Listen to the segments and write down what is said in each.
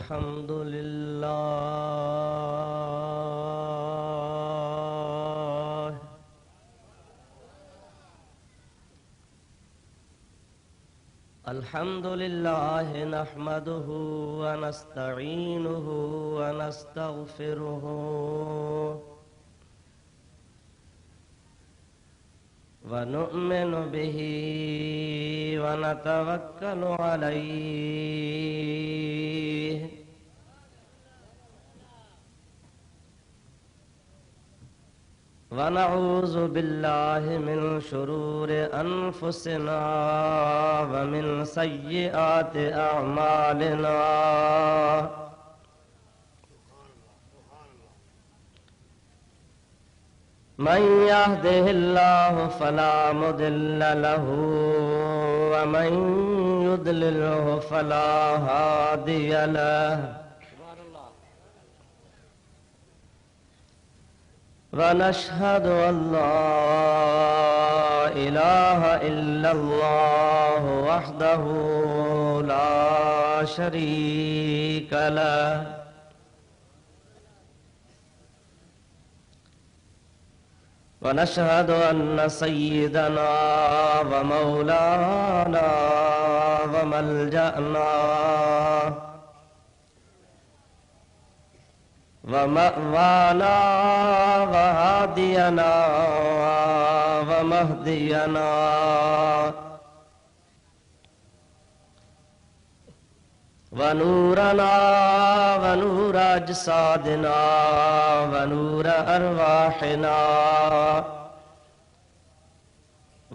अल्हम्दुलिल्लाह अल्हम्दुलिल्लाह नहमदुहु व नस्तईनुहु व नस्तगफिरुहु व नु'मिनु बिही व नतवक्कलु अलैहि व नऊज़ु बिल्लाहि मिन शुरूरि अनफुसिना व मिन सय्यिआति अअमालिना मन यहदिहिल्लाहु फला मुदिल्ल लहु व मन युद्लिल्हु फला हादिय लहु व नशहदु अल्ला इलाहा इल्लल्लाहु वहदहु ला शरीक लहु व नशहदु अन्न सय्यिदना व मौलाना व मलजअना व मअवाना व हादियना व महदियना व नूरना व नूर अजसादिना व नूर अरवाहिना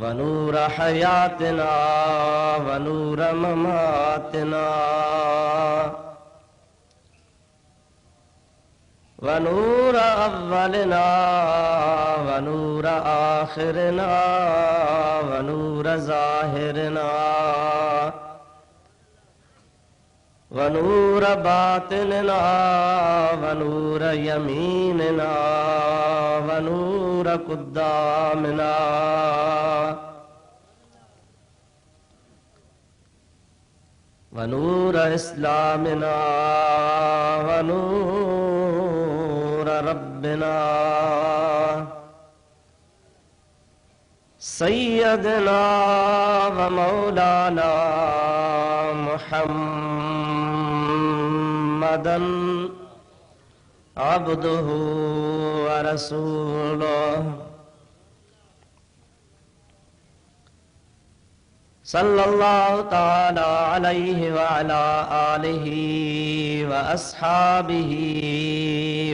व नूर हयातिना व नूर ममातिना व नूर अव्वलिना व नूर आखिरना व नूर ज़ाहिरना व नूर बातिनना व नूर यमीनना व नूर कुद्दामना व नूर इस्लामिना व नूर रब्बिना सय्यदना व मौलाना मुहम्मदन अब्दुहु व रसूलुहु सल्लल्लाहु ताला अलैहि व अला आलिहि व अस्हाबिहि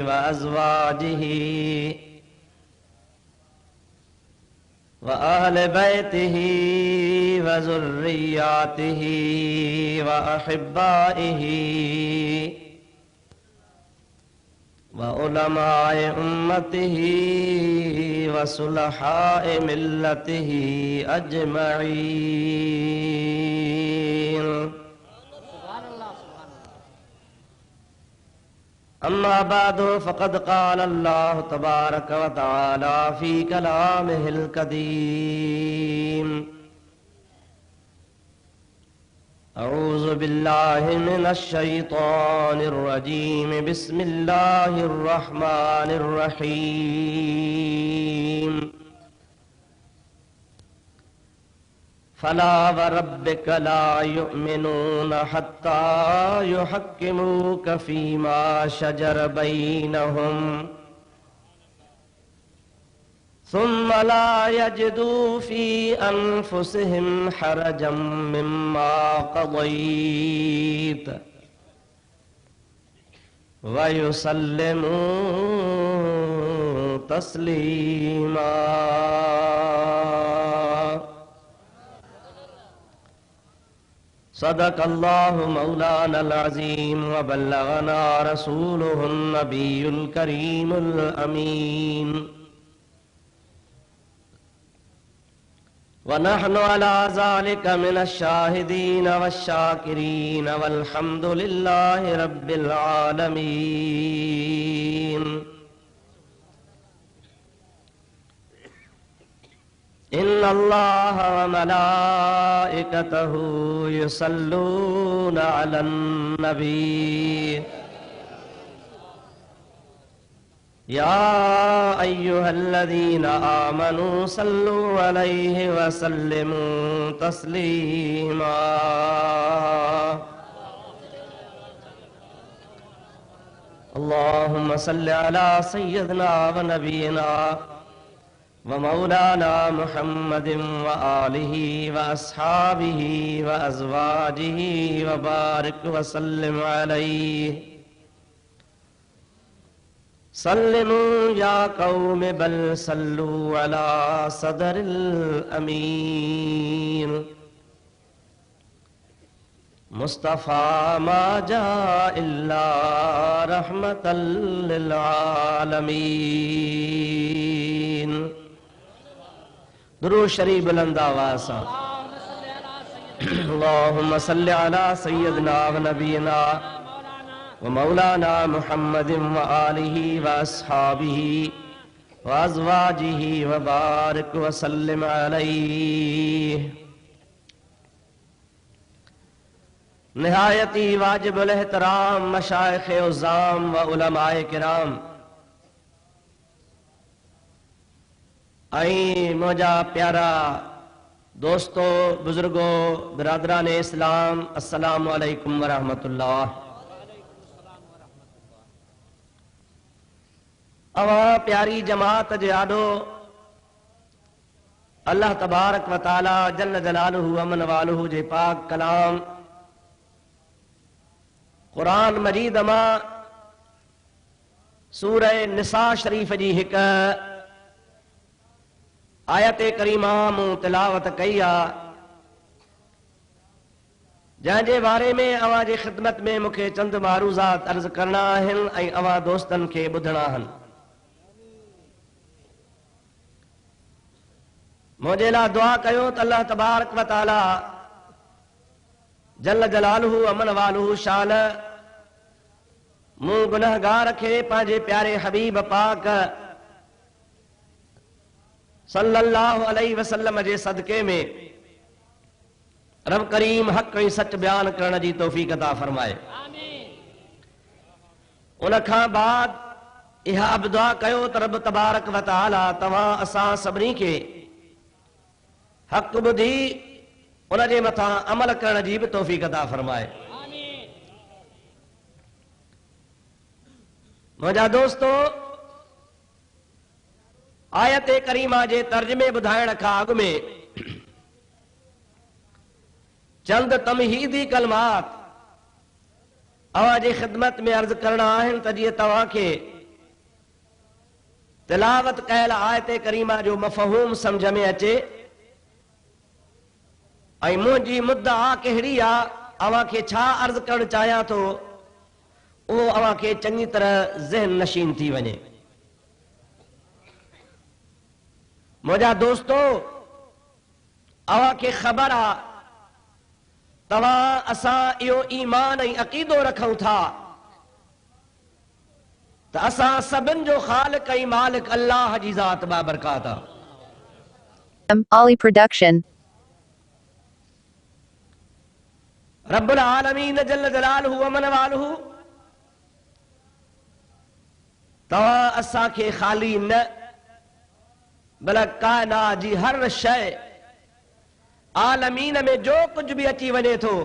व अज़वाजिहि व अहले बैतिहि व ज़ुर्रिय्यातिहि व अहिब्बाइहि व उलमाए उम्मतिहि व सुलहाए मिल्लतिहि अजमईन। अम्मा बादु फ़क़द क़ाल अल्लाहु तबारक व तआला फ़ी कलामिहिल क़दीम अऊज़ु बिल्लाहि मिनश शैतानिर रजीम बिस्मिल्लाहिर रहमानिर रहीम फला व रब्बिक ला युमिनून हत्ता युहक्किमूक फ़ीमा शजर बैनहुम सुम्म ला यजिदू फ़ी अनफुसिहिम हरजम मिम्मा क़ज़य्त व युसल्लिमू तस्लीमा। सदक़ल्लाहु मौलानल अज़ीम व बल्लगना रसूलुहुन नबियुल करीमुल अमीन व नहनु अला ज़ालिका मिनश शाहिदीन वश्शाकिरीन वल्हम्दुलिल्लाहि रब्बिल आलमीन। इन्नल्लाह व मलाइकतहु युसल्लूना अलन नबी या अय्युहल्लज़ीना आमनू सल्लु अलैहि व सल्लिमू तस्लीमा। अल्लाहुम्मा सल्लि अला सय्यिदिना व नबीना व मौलाना मुहम्मदिन व आलिहि व अस्हाबिहि व अज़वाजिहि व बारिक व सल्लिम अलैहि। सल्लिमू या कौम बल सल्लू अला सदरिल अमीन। मुस्तफ़ा मा जा इल्ला रहमतल लिल आलमीन। दुरूद शरीफ बुलंद आवाज़ से। अल्लाहुम्मा सल्लि अला सय्यिदिना व नबीना व मौलाना मुहम्मदिन व आलिहि व अस्हाबिहि व अज़वाजिहि व बारिक व सल्लिम अलैहि। निहायती वाजिबुल एहतराम मशाइख़ उज़्ज़ाम व उलमाए किराम आई मौजा प्यारा दोस्तों बुजुर्गों बिरादरान इस्लाम अस्सलामु अलैकुम व रहमतुल्लाह। अवा प्यारी जमात जे आडो अल्लाह तबारक व तआला जल्ल जलालुहु अमन वालुहु जे पाक कलाम कुरान मजीद मां सूरह निसा शरीफ जी हिक आयत करीमा मूं तिलावत कई आ, जंहिंजे बारे में अवां जी ख़िदमत में मूंखे चंद मारूज़ात अर्ज़ करना आहिनि ऐं अवां दोस्तनि खे ॿुधणा आहिनि। मुंहिंजे लाइ दुआ कयो त अल्लाह तबारक व तआला जल्ल जलालुहु अमन वालुहु शान मूं गुनहगार खे पंहिंजे प्यारे हबीब पाक सल्लल्लाहु अलैहि वसल्लम जे सदके में रब करीम हक़ ऐं सच बयान करण जी तौफ़ीक़ अता फरमाए। उन खां बाद इहा बि दुआ कयो त रब तबारक व तआला तव्हां असां सभिनी खे हक़ ॿुधी उन जे मथां अमल करण जी बि तौफ़ीक़ अता फरमाए। मुंहिंजा दोस्तों आयत करीमा जे तर्जुमे ॿुधाइण खां अॻु में चंद तमहीदी कलमात अवां जी ख़िदमत में अर्ज़ करणा आहिनि त जीअं तव्हांखे तिलावत कयल आयत करीमा जो मफ़हूम सम्झ में अचे ऐं मुंहिंजी मुद्दा कहिड़ी आहे, अवां खे छा अर्ज़ करणु चाहियां थो, उहो अवां खे चङी तरह ज़हन नशीन थी वञे। मुंहिंजा दोस्तों अवां खे ख़बर आहे तव्हां असां इहो ईमान ऐं अक़ीदो रखूं था त असां सभिनि जो ख़ालिक़ ऐं मालिक अल्लाह जी ज़ात बाबरकात आहे। Ali Production. रब्बुल आलमीन जल्ल जलालुहु व मन वालुहु तव्हां असां खे ख़ाली न बल्कि कायनात जी हर शइ आलमीन में जो कुछ भी अची वञे थो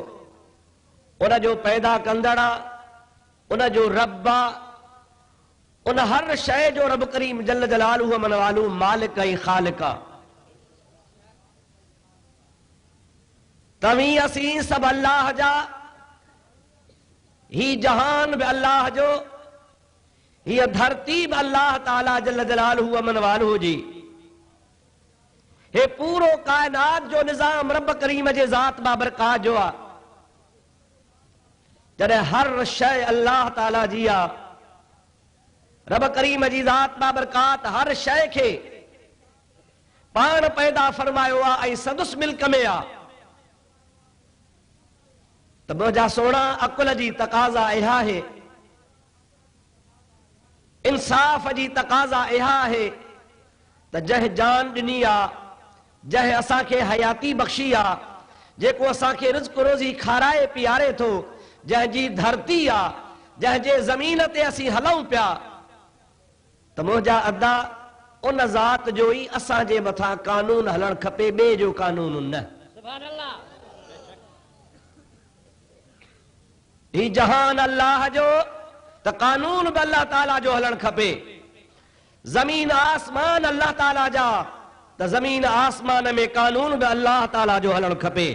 उन जो पैदा कंदड़ आहे, उन जो रब आहे, उन हर शइ जो रब करीम जल्ल जलालुहु व मन वालुहु मालिक ऐं ख़ालिक़ आहे। तव्हीं असीं सभु अल्लाह जा, ही जहान भी अल्लाह जो, हीअ धरती भी अल्लाह ताला जल्ल जलालुहु व मन वालुहु जी, हे पूरो कायनात जो निज़ाम रब करीम जे ज़ात बाबरकात जो आहे। जॾहिं हर शइ अल्लाह ताला जी आहे, रब करीम जी ज़ात बाबरकात हर शइ खे पाण पैदा फरमायो आहे ऐं सदुस मिल्क में आहे, त मुंहिंजा सोना अकुल जी तक़ाज़ा इहा आहे, इंसाफ़ जी तक़ाज़ा इहा आहे त जंहिं जान ॾिनी आहे जंहिं असांखे हयाती बख़्शी आ, जेको असांखे रिज़्क़ रोज़ी खाराए पीआरे थो, जंहिंजी धरती आ, जंहिंजे ज़मीन ते असीं हलूं पिया, त मुंहिंजा अदा उन ज़ात जो ई असांजे मथां कानून हलणु खपे, ॿिए जो कानून न। ही जहान अल्लाह जो त कानून बि अल्लाह ताला जो हलणु खपे। ज़मीन आसमान अल्लाह ताला जा त ज़मीन आसमान में कानून बि अल्लाह ताला जो हलणु खपे।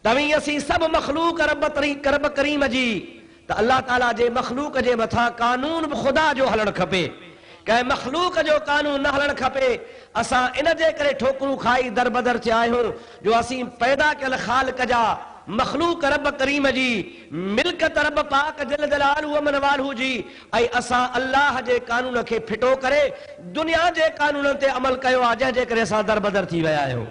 तव्हीं असीं सभु मख़लूक रब करीम जी, त अल्लाह ताला जे मख़लूक जे मथां कानून बि ख़ुदा जो हलणु खपे। कंहिं मख़लूक जो कानून न हलणु खपे। असां इन जे करे ठोकरूं खाई दरबदर थिया आहियूं जो असीं पैदा कयल ख़ालिक जा, मख़लूक रब करीम जी, मिल्कत रब पाक जल जलालहू व मनवालहू जी, ऐं असां अल्लाह जे कानून खे फिटो करे दुनिया जे कानूननि ते अमल कयो आहे, जंहिंजे करे असां दरबदर थी विया आहियूं।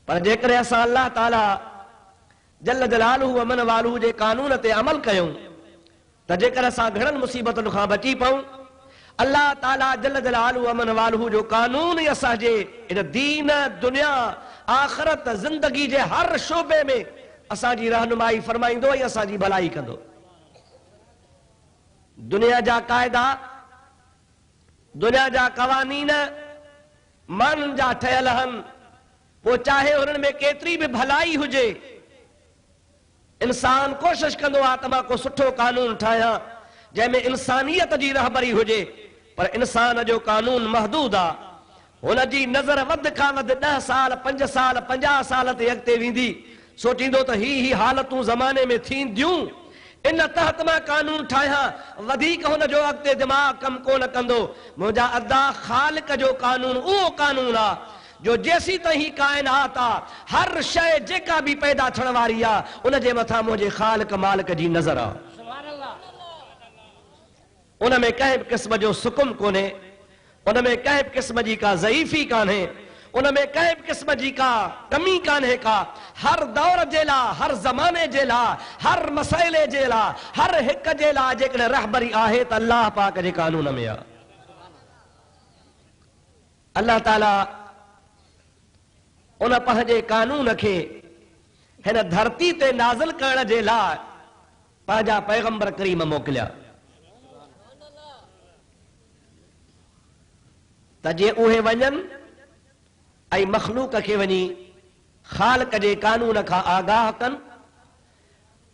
पर जेकॾहिं असां अल्लाह ताला जल जलालहू व मनवालहू जे कानून ते अमल कयूं त जेकर असां घणनि मुसीबतुनि खां बची पऊं, अल्लाह ताला जल जलालहू व मनवालहू जो कानून ई असांजे इन दीन, दुनिया, आख़िरत, ज़िंदगी जे हर शोबे में असांजी रहनुमाई फरमाईंदो ऐं असांजी भलाई कंदो। दुनिया जा क़ाइदा, दुनिया जा क़वानीन माण्हुनि जा ठहियल आहिनि, पोइ चाहे हुननि में केतिरी बि भलाई हुजे, इंसान कोशिश कंदो आहे त मां को सुठो कानून ठाहियां जंहिंमें इंसानियत जी रहबरी हुजे, पर इंसान जो कानून महदूद आहे। हुनजी नज़र वध खां वधि 10 साल, 5 साल, 50 साल ते अॻिते वेंदी, सोचींदो त ही हालतूं ज़माने में थींदियूं, इन तहत मां कानून ठाहियां, वधीक हुनजो अॻिते दिमाग़ कमु कोन कंदो। मुंहिंजा अदा ख़ालिक जो कानून उहो कानून आहे जो जेसी ताईं काइनात आहे, हर शइ जेका बि पैदा थियण वारी आहे, उन जे मथां मुंहिंजे ख़ालिक मालिक जी नज़र आहे। उन में कंहिं बि क़िस्म जो सुकुम कोन्हे, उन में कंहिं बि क़िस्म जी का ज़ईफ़ी कान्हे, उन में कंहिं बि क़िस्म जी का कमी कान्हे का। हर दौर जे लाइ, हर ज़माने जे लाइ, हर मसइले जे लाइ, हर हिक जे लाइ जेकॾहिं रहबरी आहे त अल्लाह पाक जे कानून में आहे। अल्लाह ताला उन पंहिंजे कानून खे हिन धरती ते नाज़िल करण जे लाइ पंहिंजा पैगंबर करीम मोकिलिया त जे उहे वञनि ऐं मख़लूक खे वञी ख़ालिक जे कानून खां आगाह कनि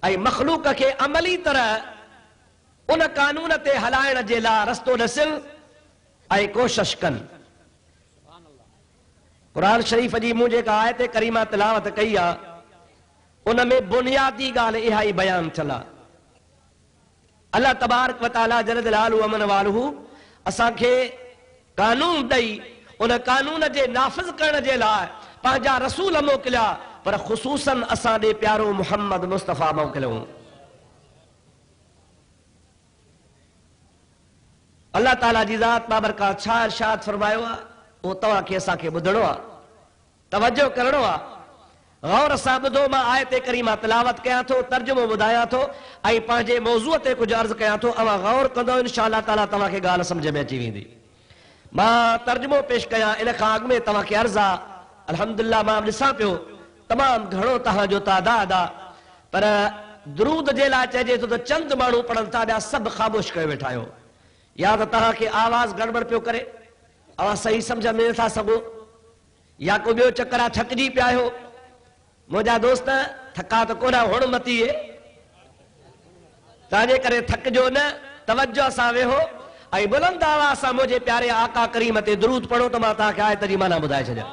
ऐं मख़लूक खे अमली तरह उन कानून ते हलाइण जे लाइ रस्तो ॾिसनि ऐं कोशिश कनि। क़ुरान शरीफ़ जी मूं जेका आयत करीमा तिलावत कई आहे, उन में बुनियादी ॻाल्हि इहा ई बयानु थियल आहे। अल्लाह तबारक व तआला जल जलालहू व मनवालहू असांखे कानून ॾेई उन कानून जे नाफ़िज़ करण जे लाइ पंहिंजा रसूल मोकिलिया, पर ख़ुसूसन असां ॾे प्यारो मुहम्मद मुस्तफ़ा मोकिलियो। अल्लाह ताला जी ज़ात बाबरकात छा इरशाद फरमायो आहे, वो तव्हांखे असांखे ॿुधणो आहे, तवजो करणो आहे। गौर सां ॿुधो, मां आयत करीमा तिलावत कयां थो, तर्जुमो ॿुधायां थो ऐं पंहिंजे मौज़ूअ ते कुझु अर्ज़ कयां थो। अवां गौर कंदो, इंशा अल्लाह ताला तव्हांखे ॻाल्हि सम्झ में अची वेंदी। मां तर्जुमो पेश कयां, इन खां अॻु में तव्हांखे अर्ज़ आहे, अल्हम्दुलिल्लाह मां ॾिसां पियो तमामु घणो तव्हांजो तादाद आहे, पर दुरूद जे लाइ चइजे थो त चंद माण्हू पढ़नि था, ॿिया सभु ख़ामोश कयो वेठा आहियो। या त तव्हांखे आवाज़ गड़बड़ पियो करे, अवां सही सम्झ में नथा सघो, या को ॿियो चक्कर आहे थकिजी पिया आहियो। मुंहिंजा दोस्त थका त कोन हुण मतीअ, तव्हांजे करे थकिजो न, तवजो सां वेहो ऐं बुलंद आवाज़ सां मुंहिंजे प्यारे आका करीम ते दुरूद पढ़ो त मां तव्हांखे आयत जी माना ॿुधाए छॾियां।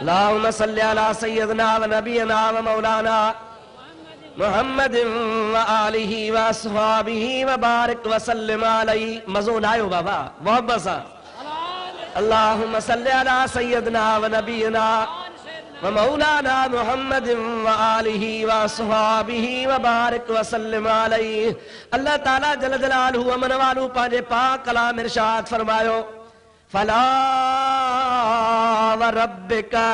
अल्लाहुम्मा सल्ली अला सय्यदना व नबीना व मौलाना मुहम्मद व आलिहि व अस्हाबिहि व बारिक व सल्लिम अलैहि। मज़ो न आयो बाबा, मोहब्बत सां। अल्लाहुम्मा सल्ली अला सय्यदना व नबीना व मौलाना मुहम्मद व आलिहि व अस्हाबिहि व बारिक व सल्लिम अलैहि। अल्लाह ताला जल जलालहू व मनवालहू पंहिंजे पाक कलाम इरशाद फरमायो, फला व रब्बिका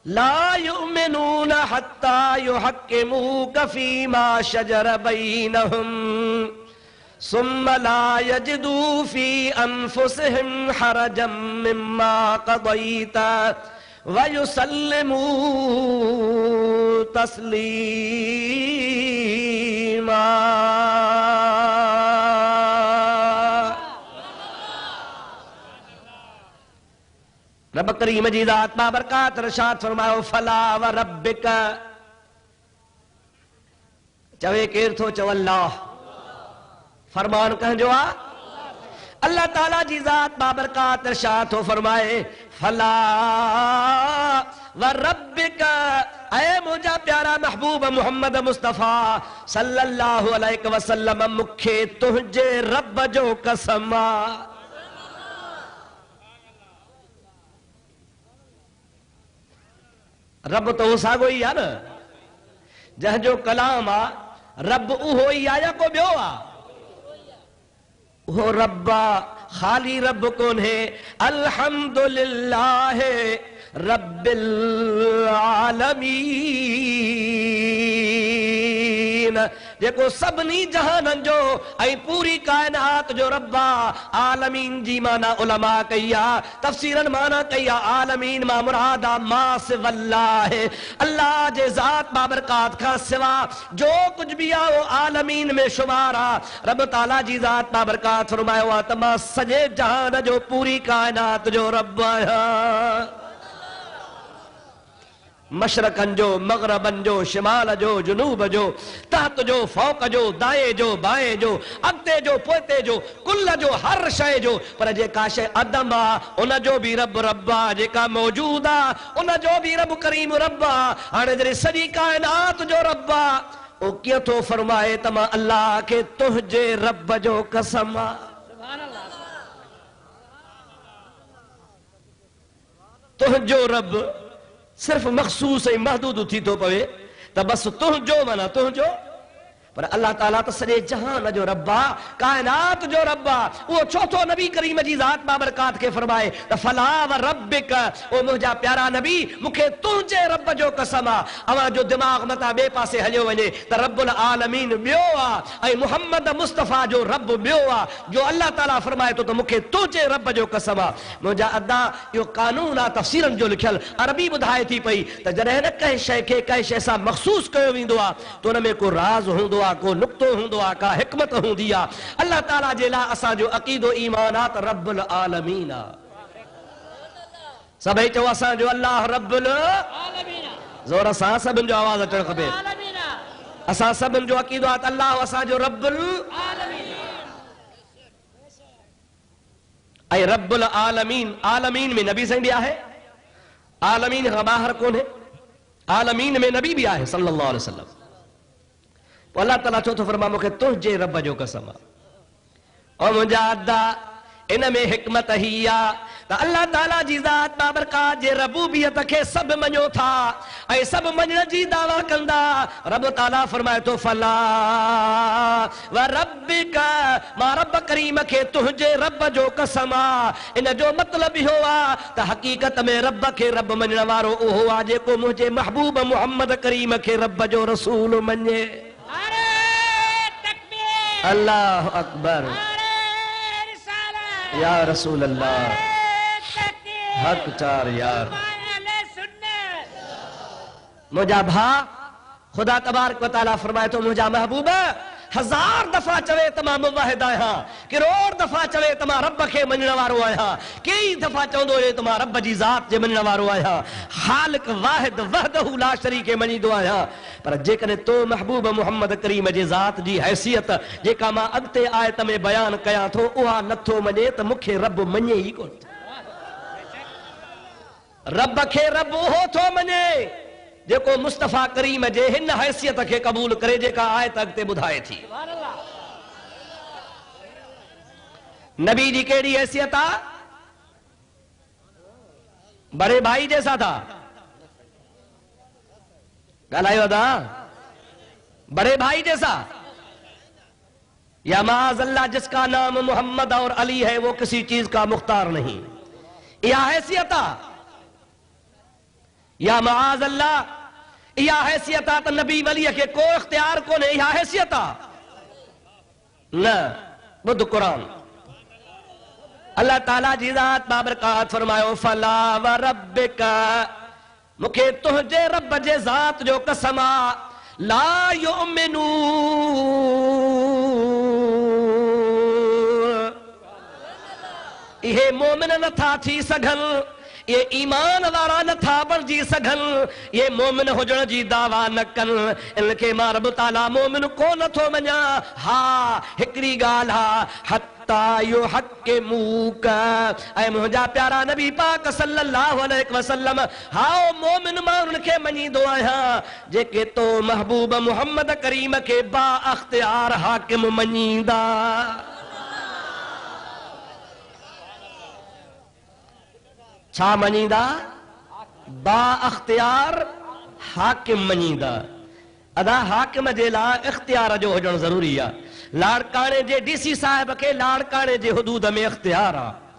ला युमिनून हत्ता युहक्किमूक फीमा शजर बैनहुम सुम्मा ला यजिदू फी अनफुसिहिम हरजम मिम्मा क़ज़ैता व युसल्लिमू तस्लीमा। रब करीम जी ज़ात बाबरकात इरशाद फरमायो फला व रब्बिक, चवे केर थो चव अल्लाह, फरमान कंहिंजो आ? अल्लाह ताला जी ज़ात बाबरकात इरशाद थो फरमाए फला व रब्बिक, ऐ मुंहिंजा प्यारा महबूब मोहम्मद मुस्तफ़ा सल्लल्लाहु अलैहि वसल्लम, मूंखे तुंहिंजे रब जो कसम आ। रब तो साॻियो ई आहे न, जंहिंजो कलाम आ रब उहो ई आहे या को ॿियो आहे? उहो रब आ, ख़ाली रब कोन्हे। अल्हम्दुलिल्लाह रब्बिल आलमीन, जेको सभिनी जहाननि जो ऐं पूरी काइनात जो रब आ। आलमीन जी माना उलमा कई आ, तफसीरन माना कई आ। आलमीन मां मुराद आ मा सिवल्लाह, अल्लाह जे ज़ात बाबरकात खां सिवा जो कुछ भी आ वो आलमीन में शुमार आ। रब ताला जी ज़ात बाबरकात फरमायो आ त मां सॼे जहान जो पूरी काइनात जो रब आहियां। मशरकन जो, मगरबन जो, शिमाल जो, जुनूब जो, तहत जो, फौक जो, दाएं जो, बाएं जो, अॻिते जो, पोइते जो, कुल जो, हर शइ जो। पर जेका शइ अदम आ उन जो बि रब रब आ, जेका मौजूद आ उन जो बि रब करीम रब आ। हाणे जॾहिं सॼी काइनात जो रब आ, ओ कीअं थो फरमाए त मां अल्लाह खे तुंहिंजे रब जो कसम आ। तुंहिंजो रब सिर्फ मखसूस ऐं महदूद थी थो पवे त बस तुंहिंजो माना तुंहिंजो, पर अल्लाह ताला त सॼे जहान जो रब आ, काइनात जो रब आ। उहो चौथो नबी करीम जी ज़ात बाबरकात खे फरमाए त फला व रब्बिक, ओ मुंहिंजा प्यारा नबी मूंखे तुंहिंजे रब जो कसम आ। अवां जो दिमाग़ मथां ॿिए पासे हलियो वञे त रब्बुल आलमीन ॿियो आ ऐं मुहम्मद मुस्तफ़ा जो रब ॿियो आ। जो अल्लाह ताला फरमाए थो त मूंखे तुंहिंजे रब जो कसम आ। मुंहिंजा अदा इहो कानून आ तफ़सीरनि जो लिखियल, अरबी ॿुधाए थी पई त जॾहिं न कंहिं शइ खे कंहिं शइ सां मखसूस कयो वेंदो आहे त हुन में को राज़ हूंदो आहे, को नुक्तो हूंदो आहे, का हिकमत हूंदी आहे। अल्लाह ताला जे लाइ असांजो अक़ीदो ईमान आहे त रब्बुल आलमीन आहे। सभई चओ असांजो अल्लाह रब्बुल आलमीन आहे। ज़ोर सां सभिनि जो आवाज़ अचणु खपे। असां सभिनि जो अक़ीदो आहे त अल्लाह असांजो रब्बुल आलमीन ऐं रब्बुल आलमीन, आलमीन में नबी साईं बि आहे, आलमीन खां ॿाहिरि कोन्हे, आलमीन में नबी बि आहे सल्लल्लाहु अलैहि वसल्लम। पोइ अल्लाह ताला चो थो फरमा मूंखे तुंहिंजे रब जो कसम आ। और मुंहिंजा अदा इन में हिकमत ही आ त अल्लाह ताला जी ज़ात बाबरकात जे रबूबियत खे सभु मञो था ऐं सभु मञण जी दावा कंदा। रब ताला फरमाए थो फला व रब्बिक, मां रब करीम खे तुंहिंजे रब जो कसम आ। इन जो मतिलब इहो आ त हक़ीक़त में रब खे रब मञण वारो उहो आ जेको मुंहिंजे महबूब मुहम्मद करीम खे रब जो रसूल मञे। अल्लाह अकबर, या रसूल अल्लाह, हक चार यार। मुंहिंजा भा खुदा तबारक व तआला फरमाए थो मुंहिंजा महबूब 1000 दफ़ा चवे त मां मुवाहिद आहियां, करोड़ दफ़ा चवे त मां रब खे मञण वारो आहियां, कई दफ़ा चवंदो हुए त मां रब जी ज़ात जे मञण वारो आहियां, ख़ालिक वाहिद वहदहू ला शरीक मञींदो आहियां। पर जेकॾहिं तो महबूब मुहम्मद करीम जे ज़ात जी हैसियत जेका मां अॻिते आयत में बयान कयां थो उहा नथो मञे त मूंखे रब मञे ई कोन। रब खे रब उहो थो मञे जेको मुस्तफ़ा करीम जे हिन हैसियत खे क़बूल करे जेका आयत अॻिते ॿुधाए थी। नबी जी कहिड़ी हैसियत आ? बड़े भाई जैसा था। ॻाल्हायो था, बड़े भाई जैसा। या माज़अल्लाह जिसका नाम मोहम्मद और अली है वो किसी चीज का मुख्तार नहीं, यह हैसियत आ। या माज़अल्लाह इहा हैसियत आ त नबी वली के को इख्तियार कोन्हे, इहा हैसियत आ न। बुध कुरान अल्लाह ताला जी ज़ात बाबरकात फरमायो फला व रब्बिका मुखे तुझे रब जे ज़ात जो कसमा ला युमिनू इहे मोमिन नथा थी सघन ये ईमान वारा नथा बणजी सघन ये मोमिन हुजण जी दावा न कन इनके मां रब ताला मोमिन को नथो मञा हा हिकड़ी ॻाल्हि हा हत्ता युहक्किमूक ऐं मुंहिंजा प्यारा नबी पाक सल्लल्लाहु अलैहि वसल्लम हाओ मोमिन माण्हुनि खे मञींदो आहियां जेके तो महबूब मुहम्मद करीम खे बा अख्तियार हाकिम मञींदा छा मञींदा बा अख्तियार हाकिम मञींदा अदा हाकिम जे लाइ इख्तियार जो हुजणु ज़रूरी आहे लाड़काणे जे डीसी साहिब खे लाड़काणे जे हुदूद में इख्तियार आहे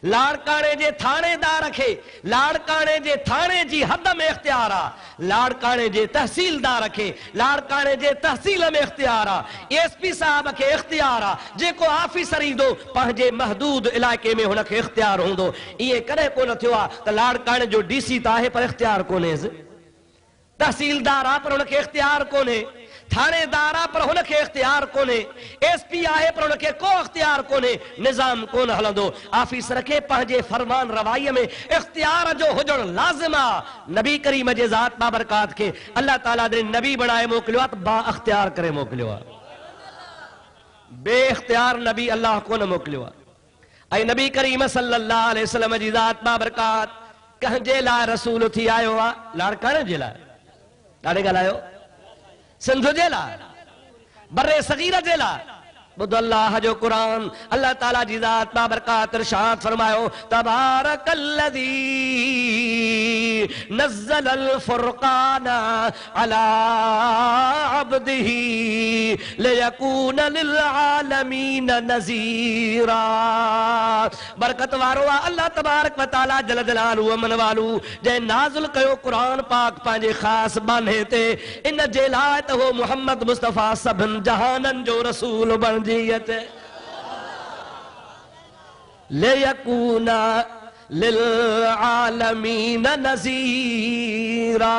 लाड़काणे जे थाणेदार खे लाड़काणे जे थाणे जी हद में इख्तियार आहे लाड़काणे जे तहसीलदार खे लाड़काणे जे तहसील में इख्तियार आहे एसपी साहब खे इख्तियार आहे जेको ऑफिसर ईंदो पंहिंजे महदूद इलाइक़े में हुनखे इख्तियार हूंदो इहे कॾहिं कोन थियो आहे त लाड़काणे जो डीसी त आहे पर इख्तियार कोन्हेसि तहसीलदार आहे पर हुनखे इख्तियार कोन्हे थाणेदार आहे पर हुनखे इख्तियार कोन्हे एसपी आहे पर हुनखे को इख्तियार कोन्हे निज़ाम कोन हलंदो ऑफिसर खे पंहिंजे फरमान रवाईअ में इख्तियार जो हुजणु लाज़िम आहे नबी करीम जे ज़ात बाबरकात खे अल्लाह ताला ने नबी बणाए मोकिलियो आहे त बा इख्तियार करे मोकिलियो आहे बे इख्तियार नबी अल्लाह कोन मोकिलियो आहे ऐं नबी करीम सल्लल्लाहु अलैहि वसल्लम जी ज़ात बाबरकात कंहिंजे लाइ रसूल थी आयो आहे लाड़काणे जे लाइ ॾाढे ॻाल्हायो सिंध जे लाइ बर्रे सगीर जे लाइ बुध अल्लाह जो कुरान अल्लाह ताला जी ज़ात बाबरकात इरशाद फरमायो तबारकल्लज़ी नज़्ज़लल फुरक़ान अला अब्दिही लियकून लिल आलमीन नज़ीरा बरकत वारो आहे अल्लाह तबारक व तआला जल जलालहू अमन वालू जंहिं नाज़िल कयो कुरान पाक पंहिंजे ख़ासि बाने ते इन जे लाइ त हो मुहम्मद मुस्तफ़ा सभिनि जहाननि जो रसूल बण लियकूना लिल आलमीन नज़ीरा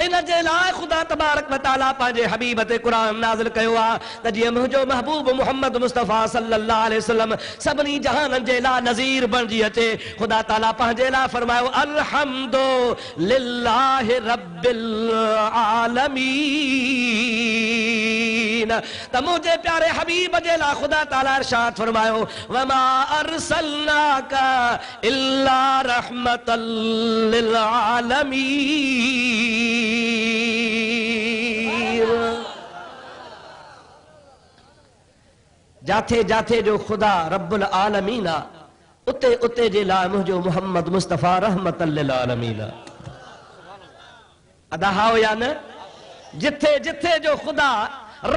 इन जे लाइ ख़ुदा तबारक व तआला पंहिंजे हबीब ते क़ुरान नाज़िल कयो आहे त जीअं मुंहिंजो महबूब मुहम्मद मुस्तफ़ा सल्लल्लाहु अलैहि वसल्लम सभिनी जहाननि जे लाइ नज़ीर बणिजी अचे ख़ुदा ताला पंहिंजे लाइ फरमायो अलहम्दु लिल्लाहि रब्बिल आलमीन त मुंहिंजे प्यारे हबीब जे लाइ ख़ुदा ताला इरशाद फरमायो वमा अरसलनाका इल्ला रहमतल लिल आलमीन जाथे जाथे जो खुदा रब्बुल आलमीन आहे उते उते जे लाइ मुंहिंजो मुहम्मद मुस्तफ़ा रहमतल लिल आलमीन अदा हाओ या न जिथे जिथे जो खुदा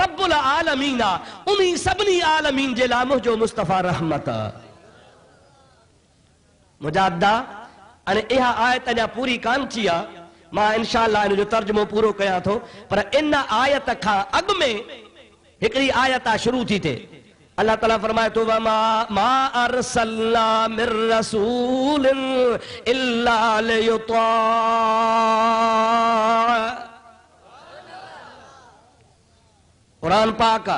रब्बुल आलमीन आहे उन्ही सभिनी आलमीन जे लाइ मुंहिंजो मुस्तफ़ा रहमत आहे मुजाद्दा अने इहा आयत अञा पूरी कान थी आहे मां इंशाअल्लाह इन जो तर्जुमो पूरो कयां थो पर इन आयत खां अॻु में हिकिड़ी आयत शुरू थी थिए अल्लाह ताला फरमाए थो मा अरसलना मिर रसूलिन इल्ला लियुता कुरान पाक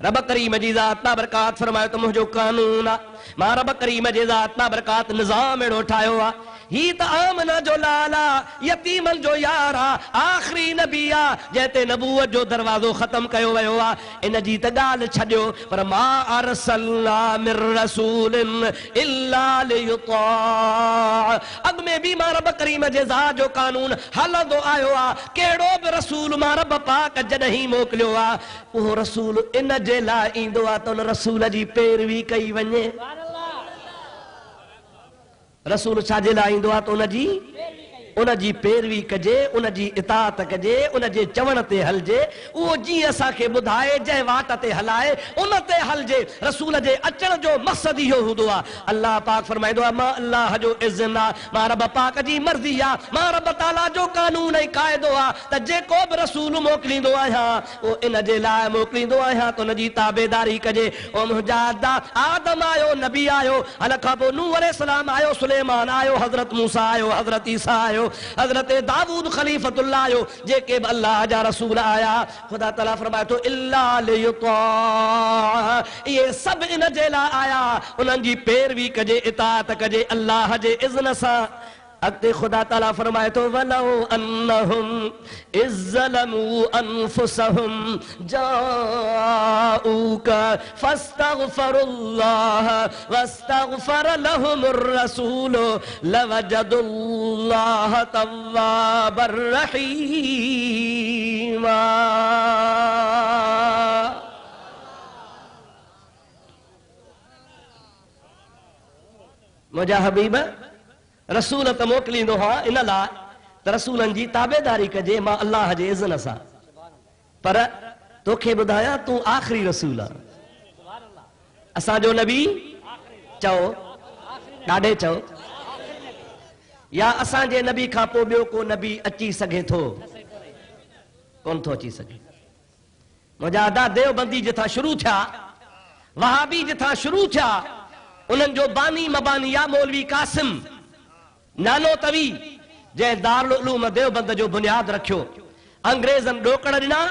रब करीम जी ज़ात बाबरकात फरमायो त मुंहिंजो कानून आहे मां रब करीम जी ज़ात बाबरकात निज़ाम अहिड़ो ठाहियो आहे ही त आमना जो लाला यतीमन जो यार आहे आखिरी नबी आहे जंहिं ते नबूवत जो दरवाज़ो ख़त्म कयो वियो आहे इन जी त ॻाल्हि छॾियो पर मा अरसलना मिर रसूलिन इल्ला लियुता अॻ में बि मां रब करीम जे ज़ात जो कानून हलंदो आयो आहे कहिड़ो बि रसूल मां रब पाक जॾहिं मोकिलियो आहे उहो रसूल इन जे लाइ ईंदो आहे त उन रसूल जी पैरवी कई वञे रसूल छाजे लाइ ईंदो आहे त उन जी उन जी पैरवी कजे, उन जी इताअत कजे, उन जे चवण ते हलजे। उहो जीअं असांखे ॿुधाए जंहिं वाट ते हलाए उन ते हलजे। रसूल जे अचण जो मक़सद इहो हूंदो आहे। अल्लाह पाक फरमाईंदो आहे मां अल्लाह जो इज़्न आहे, मां रब पाक जी मर्ज़ी आहे, मां रब ताला जो कानून ऐं क़ाइदो आहे त जेको बि रसूल मोकिलींदो आहियां उहो इन जे लाइ मोकिलींदो आहियां त उन जी ताबेदारी कजे। ओ मुंहिंजा अदा, आदम आयो, नबी आयो, अल खां पोइ नूह अलैहिस्सलाम आयो, सुलेमान आयो, हज़रत मूसा आयो, हज़रत ईसा आयो, हज़रत दाऊद खलीफतुल्लाह आयो, जेके बि अल्लाह जा रसूल आया ख़ुदा ताला फरमाए थो इल्ला लियुता, इहे सभु इन जे लाइ आया उन्हनि जी पैरवी कजे, इताअत कजे अल्लाह जे इज़्न सां। अॻिते ख़ुदा ताला फरमाए थो वलौ अन्नहुम इज़्ज़लमू अनफुसहुम जाऊका फस्तगफरुल्लाह वस्तगफर लहुमुर रसूल लवजदुल्लाह तव्वाबर रहीमा। मुंहिंजा हबीब रसूल त मोकिलींदो हा इन लाइ त रसूलनि जी ताबेदारी कजे मां अल्लाह जे इज़्न सां। पर तोखे ॿुधायां तूं आख़िरी रसूल आहे, असांजो नबी चओ, ॾाढे चओ, या असांजे नबी खां पोइ ॿियो को नबी अची सघे थो? कोन थो अची सघे। मुंहिंजा अदा देवबंदी जिथां शुरू थिया, वहाबी जिथां शुरू थिया, उन्हनि जो बानी मबानी या मौलवी कासिम नानो तवी जंहिं दारुल उलूम देवबंद जो बुनियाद रखियो। अंग्रेज़नि ॾोकड़ ॾिना,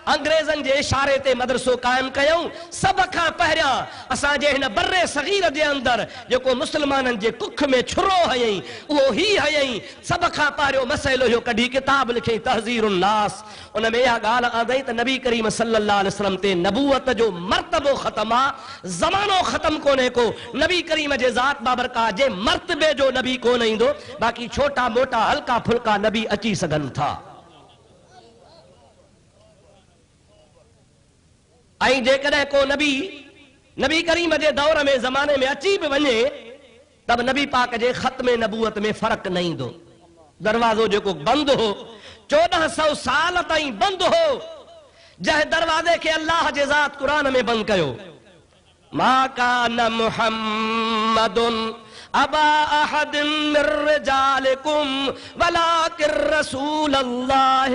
अंग्रेज़नि जे इशारे ते मदरसो क़ाइमु कयऊं। सभ खां पहिरियां असांजे हिन बर्रे सग़ीर जे अंदरि जेको मुस्लमाननि जे कुख में छुरो हयईं उहो ही हयईं। सभ खां पहिरियों मसइलो इहो कढी किताब लिखई तहज़ीरुन नास। उन में इहा ॻाल्हि आंदई त नबी करीम सल्लल्लाहु अलैहि वसल्लम ते नबूवत जो मर्तबो ख़तम आहे, ज़मानो ख़तम कोन्हे को। नबी करीम जे ज़ात बाबरका जे मर्तबे जो नबी कोन ईंदो, बाक़ी छोटा मोटा हल्का फुल्का नबी अची सघनि था। ऐं जेकॾहिं को नबी करीम जे दौर में ज़माने में अची बि वञे तब नबी पाक जे ख़त्मे नबूवत में फ़र्क़ु न ईंदो। दरवाज़ो जेको बंदि हो 1400 साल ताईं बंदि हो, जंहिं दरवाज़े खे अल्लाह जे ज़ात क़ुरान में बंदि कयो। मा कान मुहम्मदुन अबा अहदिन मिर रिजालिकुम वलाकिर रसूलल्लाह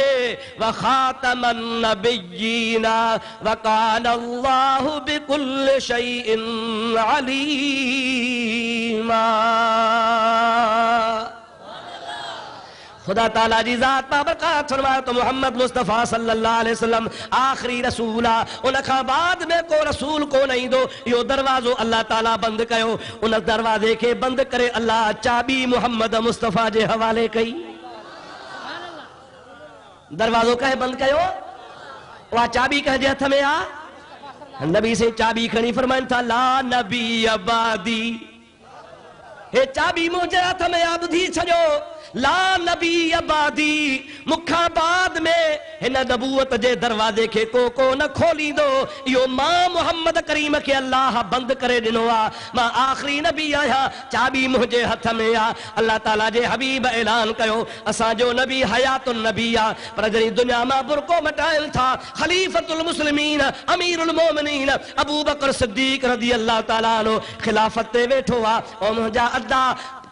व खातमन नबिय्यीना व कान अल्लाहु बिकुल्लि शैइन अलीमा। खुदा ताला जी ज़ात बाबरकात फरमाए तो मोहम्मद मुस्तफ़ा सल्लल्लाहु अलैहि वसल्लम आखिरी रसूल आहे। उन खां बाद में को रसूल कोन ईंदो। इहो दरवाज़ो अल्लाह ताला बंदि कयो। उन दरवाज़े खे बंदि करे अल्लाह चाबी मोहम्मद मुस्तफ़ा जे हवाले कई। दरवाज़ो कंहिं बंदि कयो? उहा चाबी कंहिंजे हथ में आहे? नबी से चाबी खणी फरमाइनि था ला नबी अबादी, हे चाबी मुंहिंजे हथ में आहे, ॿुधी छॾियो। ला नबी अबादी, मूंखां बाद में हिन नबूवत जे दरवाज़े खे को न खोलींदो। इहो मां मोहम्मद करीम खे अल्लाह बंदि करे ॾिनो आहे। मां आख़िरी नबी आहियां, चाबी मुंहिंजे हथ में आहे। अल्लाह ताला जे हबीब ऐलान कयो असांजो नबी हयातुन नबी आहे, पर जॾहिं दुनिया मां बुरको मटाइनि था ख़लीफ़तुल मुस्लिमीन अमीरुल मोमिनीन अबू बकर सिद्दीक़ रज़ी अल्लाह ताला अन्हु ख़िलाफ़त ते वेठो आहे। ऐं मुंहिंजा अदा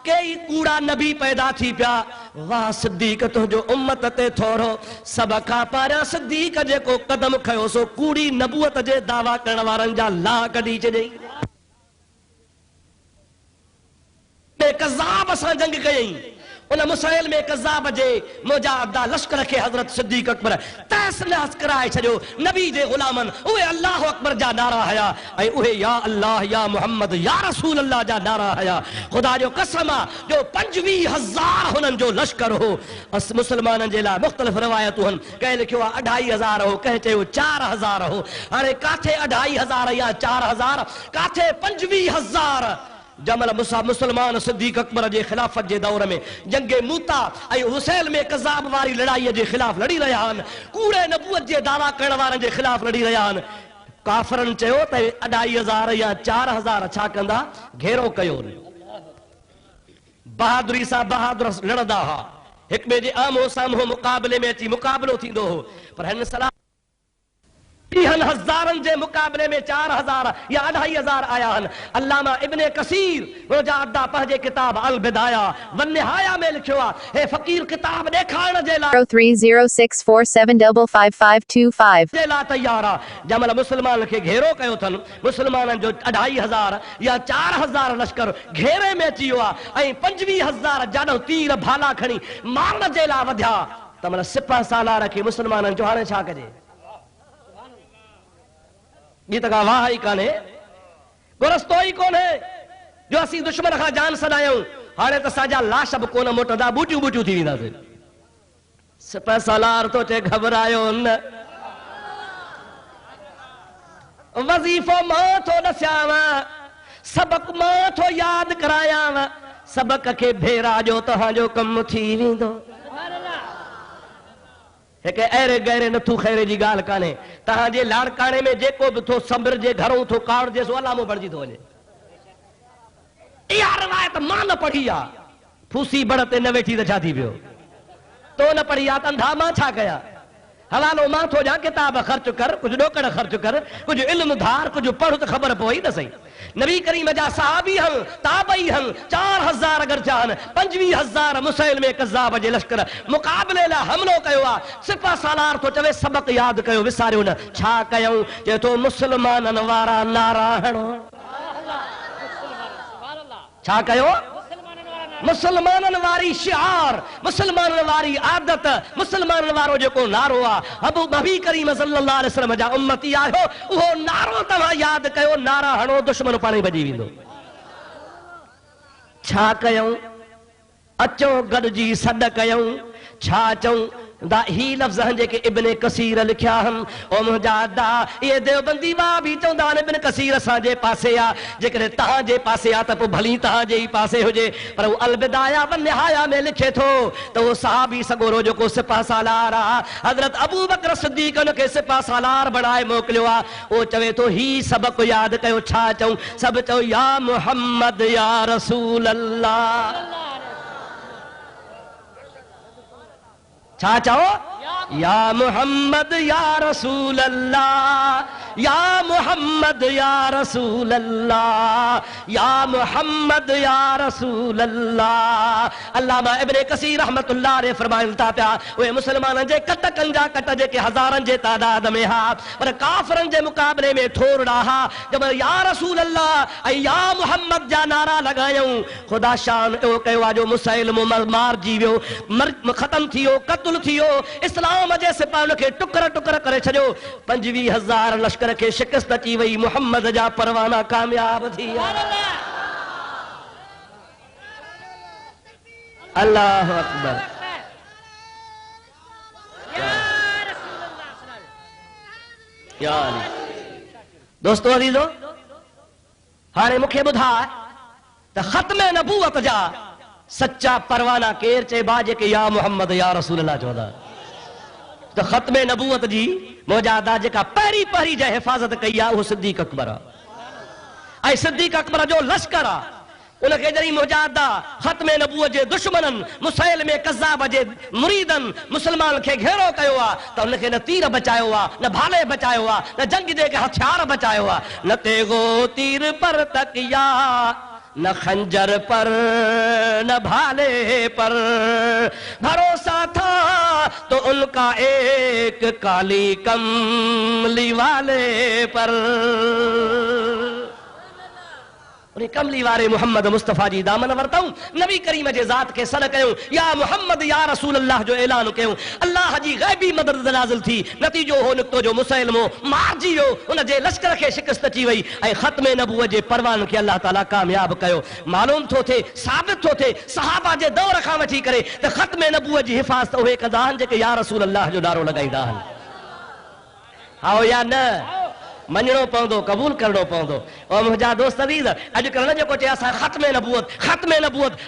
कई कूड़ा नबी पैदा थी पिया। वाह सिद्दीक़ तुंहिंजो उम्मत ते थोरो। सभ खां पहिरियां सिद्दीक़ जेको कदम खयो सो कूड़ी नबूअत जे दावा करण वारनि जा ला कढी छॾियईं। कज़ाब सां जंग कयईं। उन मुसैल में कज़ाब जे मुंहिंजा अदा लश्कर खे हज़रत सिद्दीक़ अकबर तहस नहस कराए छॾियो। नबी जे ग़ुलामनि उहे अल्लाह अकबर जा नारा हया ऐं उहे या अल्लाह या मोहम्मद या रसूल अल्लाह जा नारा हया। ख़ुदा जो कसम आहे जो 25,000 हुननि जो लश्कर हो। मुस्लमाननि जे लाइ मुख़्तलिफ़ रिवायतूं आहिनि। कंहिं लिखियो आहे 2500 हो, कंहिं चयो 4000 हो। हाणे काथे 2500 या 4000, काथे 25,000। जमल मुसलमान सिद्दीक़ अकबर जे ख़िलाफ़त जे दौर में जंगे मूता ऐं हुसैन में कज़ाब वारी लड़ाईअ जे ख़िलाफ़ लड़ी रहिया आहिनि। कूड़े नबूअत जे दावा करण वारनि जे ख़िलाफ़ लड़ी रहिया आहिनि। काफ़रनि चयो त 2500 या 4000 छा कंदा, घेरो कयो। बहादुरी सां बहादुर लड़ंदा हुआ। एक ॿिए जे आमो साम्हूं मुक़ाबले में अची मुक़ाबलो थींदो हो, पर हिन सलाह 3000 जे मुक़ाबले में 4000 या 2500 आया आहिनि। अल्लामा इब्ने कसीर रोजादा पंहिंजे किताब अल बिदाया वन निहाया में लिखियो आहे, हे फ़क़ीर किताब ॾेखारण जे लाइ 0306475525 जे लाइ तयार आहे। जंहिंमहिल मुस्लमान खे घेरो कयो अथनि, मुस्लमाननि जो 2500 या 4000 लश्कर घेरे में अची वियो आहे ऐं 25000 जाॾो तीर भाला खणी मारण जे लाइ वधिया, त महिल सिपह सालार खे मुस्लमाननि जो हाणे छा कजे? ॿी त का वाह ई कान्हे, को रस्तो ई कोन्हे जो असीं दुश्मन खां जान छॾायूं। हाणे त असांजा लाश बि कोन मोटंदा, बूटियूं बूटियूं थी वेंदासीं। सिपह सालार तो चे घबरायो न, वज़ीफ़ो मां थो ॾसियांव, सबक मां थो यादि करायांव, सबक खे भेरा जो तव्हांजो कमु थी वेंदो। एक अहिड़े गहरे नथू खैरे जी ॻाल्हि कान्हे। तव्हांजे लाड़काणे में जेको बि थो संभरजे, घरों थो काड़जे, सो अलामो बणिजी थो वञे। इहा रिवायत मां न पढ़ी आहे। फूसी बड़ ते न वेठी त छा थी पियो? तो न पढ़ी आहे त अंधा मां छा कयां? हवालो मां थो ॾियां, किताब ख़र्च कर, कुझु ॾोकड़ ख़र्च कर, कुझु इल्म धार, कुझु पढ़ त ख़बर पवई न सही। नबी करीम जा सहाबी हल ताबई हल 4000 अगर चाहन, 25000 मुसैलमे कज़्ज़ाब जे लश्कर मुक़ाबले लाइ हमलो कयो आहे। सिपह सालार तो चवे सबक यादि कयो, विसारियो न। छा कयूं? चए थो मुस्लमाननि वारा नारा हणो। छा कयो? मुसलमाननि वारी शिआर, मुसलमाननि वारी आदत, मुसलमाननि वारो जेको नारो आहे, अबू नबी करीम सल्लल्लाहु अलैहि वसल्लम जा उम्मती आहियो, उहो नारो तव्हां यादि कयो, नारा हणो, दुश्मन पाण ई भॼी वेंदो। छा कयूं? अचो गॾिजी सॾ कयूं। छा चऊं? ही लफ़्ज़ जेके इब्ने कसीर लिखिया आहिनि, ओ मुंहिंजा अदा, इहे देवबंदी वाह बि चवंदा आहिनि इब्ने कसीर असांजे पासे आहे। जेकॾहिं तव्हांजे पासे आहे त पोइ भली तव्हांजे ई पासे हुजे, पर उहो अल बिदाया वन निहाया में लिखे थो त उहो सहाबी सगोरो जेको सिपह सालार आहे, हज़रत अबू बकर सिद्दीक़ उनखे सिपह सालार बणाए मोकिलियो आहे। उहो चवे थो ही सबक़ यादि कयो। छा चऊं? सभु चओ या मुहम्मद या रसूल अल्लाह। छा चओ? या मुहम्मद या रसूल अल्लाह, या मुहम्मद या रसूल अल्लाह, या मुहम्मद या रसूल अल्लाह। अल्लामा इब्ने कसीर रहमतुल्लाह अलैहि फरमाइनि था पिया, उहे मुसलमाननि जे कट कंजा कट जेके हज़ारनि जे तादाद में हा, पर काफ़िरनि जे मुक़ाबले में थोरा हा। जब या रसूल अल्लाह ऐं या मुहम्मद जा नारा लॻायूं, ख़ुदा शान इहो कयो आहे जो मुसैलमो मारिजी वियो, ख़तम थी वियो, क़त्ल थी वियो। इस्लाम जे सिपह उनखे टुकर टुकर करे छॾियो। 25000 लश्कर खे शिकस्त अची वई, मुहम्मद जा परवाना कामयाब थी विया। अल्लाहु अकबर। दोस्तो अज़ीज़ो, हाणे मूंखे ॿुधाए त ख़त्म नबूवत जा सच्चा परवाना केर चइबा जेके या मुहम्मद या रसूल अल्लाह चवंदा? त ख़त्म नबूवत जी मौजादा जेका पहिरीं पहिरीं जंहिं हिफ़ाज़त कई आहे, उहो सिद्दीक़ अकबर आहे। ऐं सिद्दीक़ अकबर जो लश्कर आहे, उनखे जॾहिं मुजादा ख़त्म नबूवत जे दुश्मननि मुसैलमे कज़्ज़ाब जे मुरीदनि मुसलमान खे घेरो कयो आहे, त उनखे न तीर बचायो आहे, न भाले बचायो आहे, न जंग जे हथियार बचायो आहे, न तेगो तीर पर तकिया, न खंजर पर, न भाले पर भरोसा था तो उनका एक काली कमली वाले पर। उन कमली वारे मुहम्मद मुस्तफ़ा जी दामन वरतऊं, नबी करीम जे ज़ात खे सॾ कयूं, या मुहम्मद या रसूल अल्लाह जो ऐलान कयूं। अल्लाह जी गैबी मदद नाज़िल थी। नतीजो हो निकितो जो मुसैलमो मारिजी वियो, उन जे लश्कर खे शिकस्त अची वई ऐं ख़त्म नबूवत जे परवान खे अल्लाह ताला कामयाब कयो। मालूम थो थिए, साबित थो थिए सहाबा जे दौर खां वठी करे त ख़त्म नबूवत जी हिफ़ाज़त उहे कंदा आहिनि जेके या रसूल अल्लाह जो नारो लॻाईंदा आहिनि। आओ या न? मञणो पवंदो, क़बूल करणो पवंदो। और मुंहिंजा दोस्त अज़ीज़, अॼुकल्ह न जेको चए असां ख़त्म नबूवत,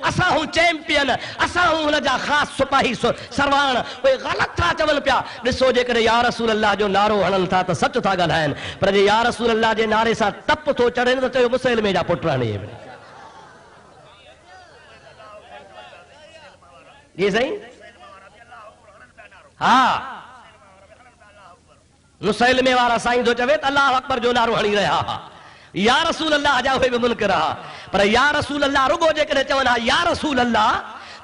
असां हूं चैंपियन, असां हूं हुन जा ख़ासि सिपाही सरवाण, उहे ग़लति था चवनि पिया। ॾिसो जेकॾहिं या रसूल अल्लाह जो नारो हणनि था त सच था ॻाल्हाइनि, पर जे या रसूल अल्लाह जे नारे सां टप थो चढ़े त चयो मुसैलमे जा पुट हणे। जी साईं, हाँ मुसलमे वारा साईं जो चवे त अल्लाह अकबर जो नारो हणी रहा हा या रसूल अल्लाह जा हुए भी मुनकर रहा पर या रसूल अल्लाह रुगो जे करे चवना या रसूल अल्लाह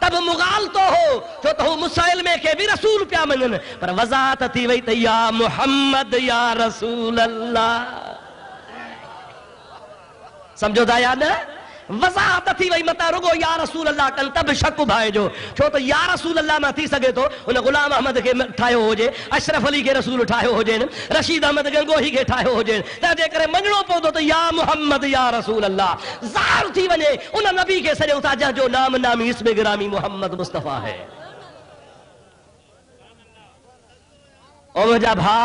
तब मुगाल तो हो छो तो मुसलमे के भी रसूल पिया मनन पर वजात थी वई त या मुहम्मद या रसूल अल्लाह समझो था या न वजात थी वई मता रुगो या रसूल अल्लाह कन तब शक भाई जो छो तो या रसूल अल्लाह में थी सके तो उन गुलाम अहमद के ठायो होजे अशरफ अली के रसूल ठायो होजे रशीद अहमद गंगोही के ठायो होजे त जे करे मञणो पवंदो तो या मुहम्मद या रसूल अल्लाह ज़ाहिर थी वने उन नबी के सॼो था जो नाम नामी इस्म गिरामी मोहम्मद मुस्तफा है। ओ मुंहिंजा भा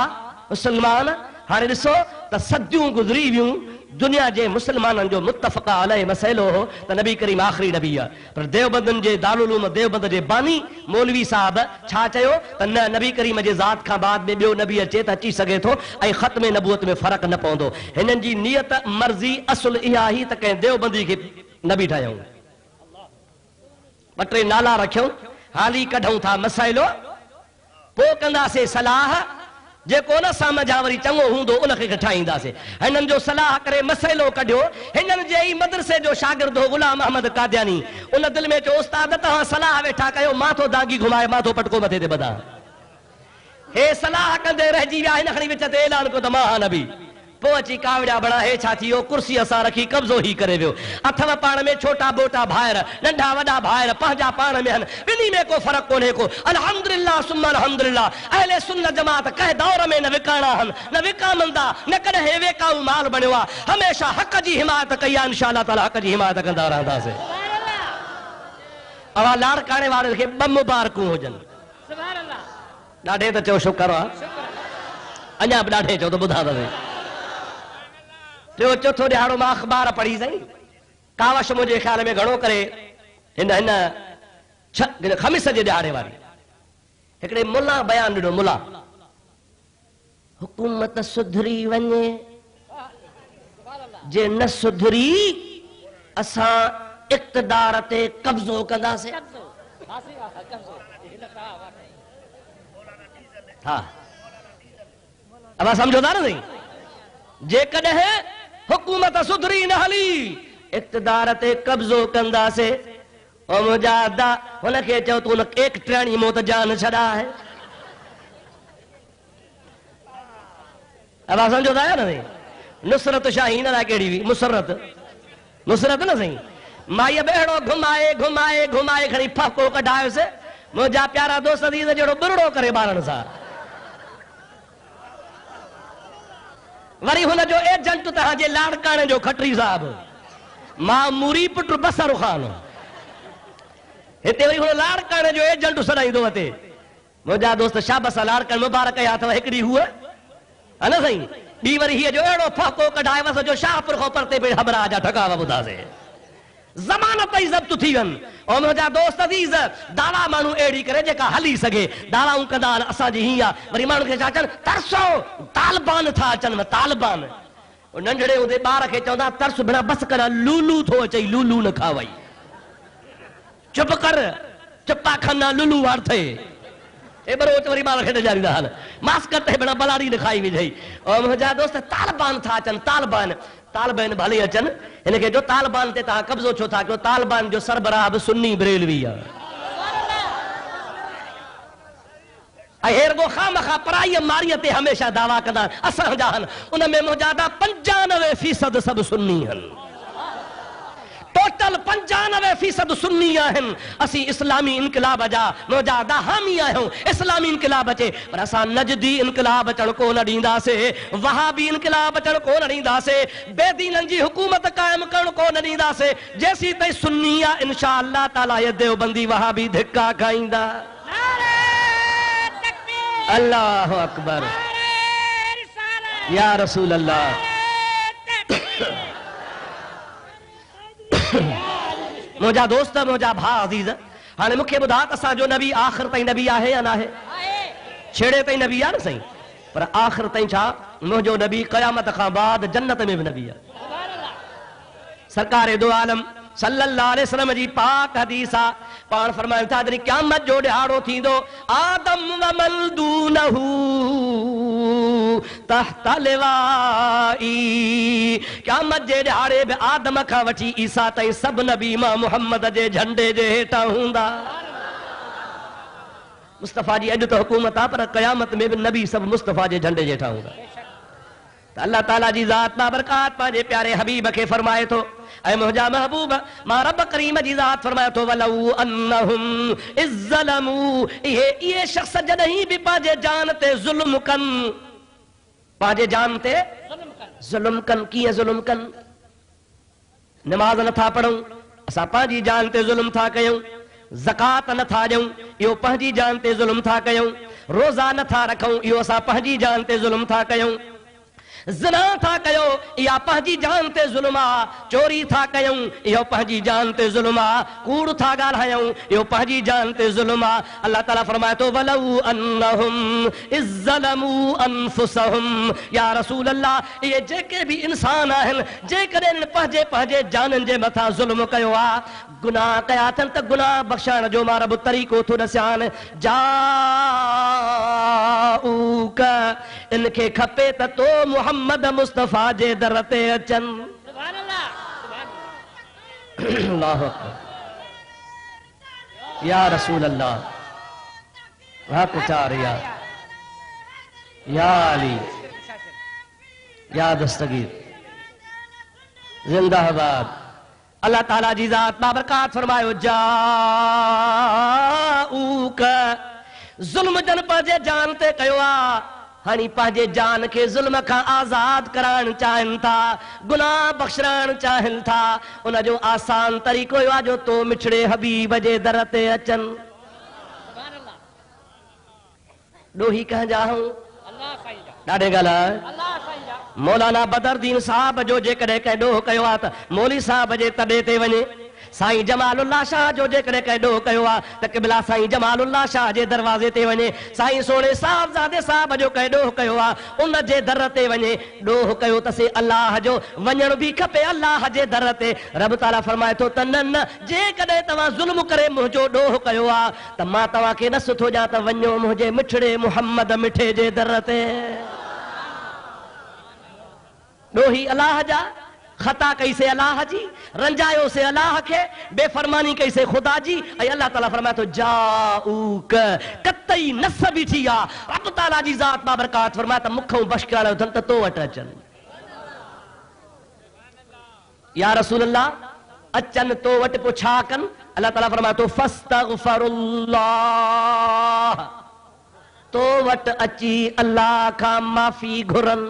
मुसलमान हाणे ॾिसो त सदियूं गुज़री वियूं दुनिया जे मुसलमाननि जो मुत्तफ़क़ा अलैहि मसइलो हो त नबी करीम आख़िरी नबी आहे पर देवबंदनि जे दारुल उलूम देवबंद जे बानी मौलवी साहब छा चयो त न नबी करीम जे ज़ात खां बाद में ॿियो नबी अचे त अची सघे थो ऐं ख़त्म नबूअत में फ़र्क़ु न पवंदो हिननि जी नियत मर्ज़ी असुल इहा ही त कंहिं देवबंदी खे नबी ठाहियूं ॿ टे नाला रखियूं हाली कढूं था मसइलो पोइ कंदासीं सलाह जेको न समझा वरी चङो हूंदो उनखे ठाहींदासीं हिननि जो सलाह करे मसइलो कढियो हिननि जे ई मदरसे जो शागिर्द हो गुलाम अहमद कादियानी उन दिलि में चयो उस्ताद तव्हां सलाह वेठा कयो माथो दागी घुमाए माथो पटको मथे ते ॿधा हे सलाह कंदे रहिजी विया हिन खणी विच ते ऐलान कयो त मां हा नबी पोइ अची कावड़िया बणा हे छा थी वियो कुर्सी असां रखी कब्ज़ो ही करे वियो अथव पाण में छोटा बोटा भाइर नंढा वॾा भाइर पंहिंजा पाण में आहिनि ॿिन्ही में को फ़र्क़ु कोन्हे को अल्हम्दुलिल्लाह सुम्मा अल्हम्दुलिल्लाह अहले सुन्नत जमात कंहिं दौर में न विकाणा आहिनि न विकामंदा न कॾहिं हे वेकाऊ माल बणियो आहे हमेशह हक़ जी हिमायत कई आहे इंशा अल्लाह ताला हक़ जी हिमायत कंदा रहंदासीं अवा लाड़काणे वारनि खे ॿ मुबारकूं हुजनि ॾाढे त चओ शुक्र आहे अञा बि ॾाढे चओ त ॿुधा त टियों चौथो ॾियारो मां अख़बार पढ़ी साईं कावश मुंहिंजे ख़्याल में घणो करे हिन ख़मीस जे ॾियारे वारी हिकिड़े मुला बयान ॾिनो मुला हुकूमत सुधरी वञे जे न सुधरी असां इक़्तिदार ते कब्ज़ो कंदासीं हा अब समझो था न साईं जेकॾहिं हुकूमत सुधरी न हली इक़्तिदार ते कब्ज़ो कंदासीं और मुजादा हुनखे चयो तूं एक टियाणी मौत जान छॾा है अब समझो था न साईं नुसरत शाही हिन लाइ कहिड़ी हुई मुसरत नुसरत न साईं माईअ ॿेड़ो घुमाए घुमाए घुमाए खणी फको कढायोसि मुंहिंजा प्यारा दोस्त थी जहिड़ो बुरड़ो करे ॿारनि सां वरी हुन जो एजेंट तव्हांजे लाड़काणे जो खटरी साहब मामूरी पुट बसर खान हिते वरी हुन लाड़काणे जो एजेंट सॾाईंदो अते मुंहिंजा दोस्त शाबस लाड़काणे मुबारक या अथव हिकिड़ी हूअ है न साईं ॿी वरी हीअ जो अहिड़ो फ़ाको कढाए वस जो शाहपुर खां परते पे हबरा जा ठकावा ॿुधासीं ज़मानत ई ज़ब्त थी वञनि और मुंहिंजा दोस्त अज़ीज़ दावा माण्हू अहिड़ी करे जेका हली सघे दावाऊं कंदा आहिनि असांजी हीअं आहे वरी माण्हू खे छा चवनि तरसो तालिबान था अचनि तालिबान नंढड़े हूंदे ॿार खे चवंदा तरस भेण बसि कर लूलू थो अचई लूलू न खा वई चुप कर चुपा खना लूलू वार थे ए बरोच वरी ॿार खे ॾेखारींदा आहिनि मास्कर ते भेण बलाड़ी न खाई विझई और मुंहिंजा दोस्त तालिबान था अचनि तालिबान तालिबान भले अचनि हिनखे जो तालिबान ते तव्हां कब्ज़ो छो था कयो तालिबान जो सरबराह बि सुन्नी बरेलवी आहे ऐं हेरगो खामखा पराईअ मारीअ ते हमेशह दावा कंदा आहिनि असांजा आहिनि उन में मुंहिंजा 95% सभु सुन्नी आहिनि टोटल 95% सुन्नी आहिनि असीं इस्लामी इनकलाब जा मुजाहिद हामी आहियूं इस्लामी इनकलाब अचे पर असां नजदी इनकलाब अचण कोन ॾींदासीं वहाबी इनकलाब अचण कोन ॾींदासीं बेदीननि जी हुकूमत क़ाइमु करण कोन ॾींदासीं जेसीं ताईं सुन्नी आहे इंशा अल्लाह ताला ये देवबंदी वहाबी धिक्का खाईंदा अल्लाह अकबर या रसूल अल्लाह मुंहिंजा दोस्त मुंहिंजा भाउ अज़ीज़ हाणे मूंखे ॿुधा त असांजो नबी आख़िर ताईं नबी आहे या न आहे छेड़े ताईं नबी आहे न साईं पर आख़िर ताईं छा मुंहिंजो नबी क़यामत खां बाद जन्नत में बि नबी आहे सरकार दो आलम सल्लल्लाहु अलैहि वसल्लम जी पाक हदीस आ पाण फरमायो था जॾहिं क़यामत जो ॾिहाड़ो थींदो आदम व मन दूनहू तहत लिवाई क़यामत जे ॾिहाड़े बि आदम खां वठी ईसा ताईं सभु नबी मां मुहम्मद जे झंडे जे हेठां हूंदा मुस्तफ़ा जी अॼु त हुकूमत आहे पर क़यामत में बि नबी सभु मुस्तफ़ा जे झंडे जे हेठां हूंदा अल्लाह ताला जी ज़ात बाबरकात पंहिंजे प्यारे हबीब खे फरमाए थो ऐं मुंहिंजा महबूब मां रब करीम जी ज़ात फरमाए थो वलऊ अन्नहुम इज़्ज़लमू इहे शख्स जॾहिं बि पंहिंजे जान ते ज़ुल्म कनि पंहिंजे जान ते ज़ुल्म कनि कीअं ज़ुल्म कनि नमाज़ नथा पढ़ूं असां पंहिंजी जान ते ज़ुल्म था कयूं ज़कात नथा ॾियूं इहो पंहिंजी जान ते ज़ुल्म था कयूं रोज़ा नथा रखूं इहो असां पंहिंजी जान ते ज़ुल्म था कयूं ज़िना था कयो इहा पंहिंजी जान ते ज़ुल्म आहे चोरी था कयूं इहो पंहिंजी जान ते ज़ुल्म आहे कूड़ था ॻाल्हायूं इहो पंहिंजी जान ते ज़ुल्म आहे अल्लाह ताला फरमाए थो वलऊ अन्नहुम इज़्ज़लमू अनफुसहुम या रसूल अल्लाह इहे जेके बि इंसान आहिनि जेकॾहिं पंहिंजे पंहिंजे जाननि जे मथां ज़ुल्म कयो आहे गुनाह कया अथनि त गुनाह बख़्शण जो मां रब तरीक़ो थो ॾसानि जाऊक इनखे खपे त तो मुहम्मद मुस्तफ़ा जे दर ते अचनि अल्लाहु अकबर या रसूल अल्लाह हक़ चार या अली या दस्तगीर जिंदाबाद अल्लाह ताला जी ज़ात बाबरकात फरमायो जाऊक ज़ुल्म जन पंहिंजे जान ते कयो आहे हाणे पंहिंजे जान खे ज़ुल्म खां आज़ाद कराइण चाहिनि था गुनाह बख़्शण चाहिनि था उनजो आसान तरीक़ो इहो आहे जो तो मिठड़े हबीब जे दर ते अचनि ॾोही कंहिंजा हूं ॾाढे ॻाल्हाए मौलाना बदरुद्दीन साहब जो जेकॾहिं कंहिं ॾोह कयो आहे त मौली साहब जे तॾे ते वञे साईं जमालुल्लाह शाह जो जेकॾहिं कंहिं ॾोह कयो आहे त क़िबला साईं जमालुल्लाह शाह जे दरवाज़े ते वञे साईं सोणे साहिबज़ादे साहब जो कंहिं ॾोह कयो आहे उन जे दर ते वञे ॾोह कयो तसे अल्लाह जो वञण बि खपे अल्लाह जे दर ते रब ताला फरमाए थो त न न जेकॾहिं तव्हां ज़ुल्म करे मुंहिंजो ॾोह कयो आहे त मां तव्हांखे न सुठो ॾियां त वञो मुंहिंजे मिठड़े मुहम्मद मिठे जे दर ते ॾोही अल्लाह जा खता कई से अल्लाह जी रंजायो से अल्लाह के बेफरमानी कई से खुदा जी अल्लाह ताला फरमाए तो जाऊक कतई नस भी थी आ रब ताला जी ज़ात बाबरकात फरमाए त मुखों बशकाड़ो धन तो वट अचन या रसूल अल्लाह अचन तो वट पुछा कन अल्लाह ताला फरमाए तो फस्तगफिरुल्लाह तो वट अची अल्लाह का माफी घुरन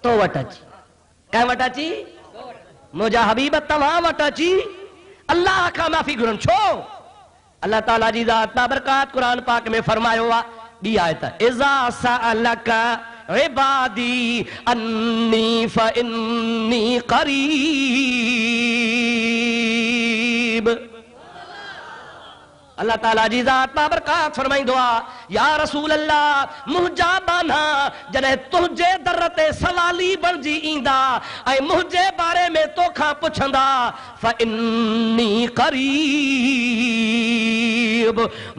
तो वट अची कंहिं वटि अची मुंहिंजा हबीब तव्हां वटि अची अल्लाह खां माफ़ी घुरनि छो अल्लाह ताला जी ज़ात बाबरकात क़ुरान पाक में फरमायो आहे ॿी आयत इज़ा सअलक इबादी अन्नी फइन्नी क़रीब अल्लाह ताला जी ज़ात बाबरकात फरमाइंदो आहे या रसूल अल्लाह मुंहिंजा बाना जॾहिं तुंहिंजे दर ते सवाली बणिजी ईंदा ऐं मुंहिंजे बारे में तोखां पुछंदा फइन्नी क़रीब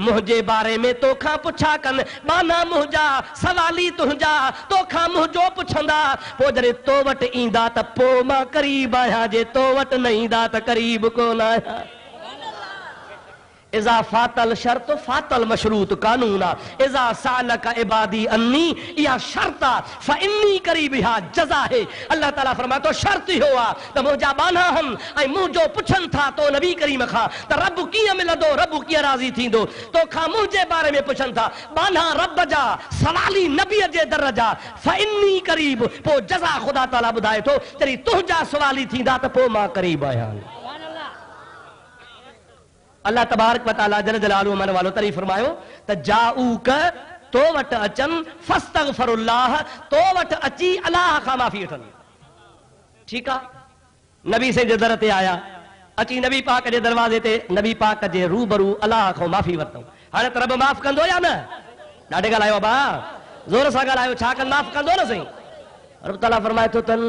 मुंहिंजे बारे में तोखां पुछा कनि बाना मुंहिंजा सवाली तुंहिंजा तोखां मुंहिंजो पुछंदा पोइ जॾहिं तो वटि ईंदा त पोइ मां क़रीब आहियां जे तो वटि न ईंदा त क़रीब कोन आहियां इज़ा फातल शर्त फातल मशरूत कानून इज़ा सालक इबादी अन्नी या शर्त फइन्नी करीब हा जज़ा है अल्लाह ताला फरमाए तो शर्त ही हुआ त मुंहिंजा बाना हम ऐं मुंहिंजो पुछनि था तो नबी करीम खां त रब कीअं मिलंदो रब कीअं राज़ी थींदो तोखां मुंहिंजे बारे में पुछनि था बाना रब जा सवाली नबीअ जे दर जा फइन्नी करीब पोइ जज़ा ख़ुदा ताला ॿुधाए थो जॾहिं तुंहिंजा सवाली थींदा त पोइ मां करीब आहियां अल्लाह तबारक व तआला जल जलालहु मन वालो तरी फरमायो त जाऊक तो वट अचन फस्तगफिरुल्लाह तो वट अची अल्लाह खां माफ़ी वठन ठीक आ नबी से जे दर ते आया अची नबी पाक जे दरवाजे ते नबी पाक जे रूबरू अल्लाह खां माफ़ी वरतऊं हाणे त रब माफ़ कंदो या न ॾाढे ॻाल्हायो बा ज़ोर सां ॻाल्हायो छा कनि माफ़ कंदो न सही रब ताला फरमाए थो तन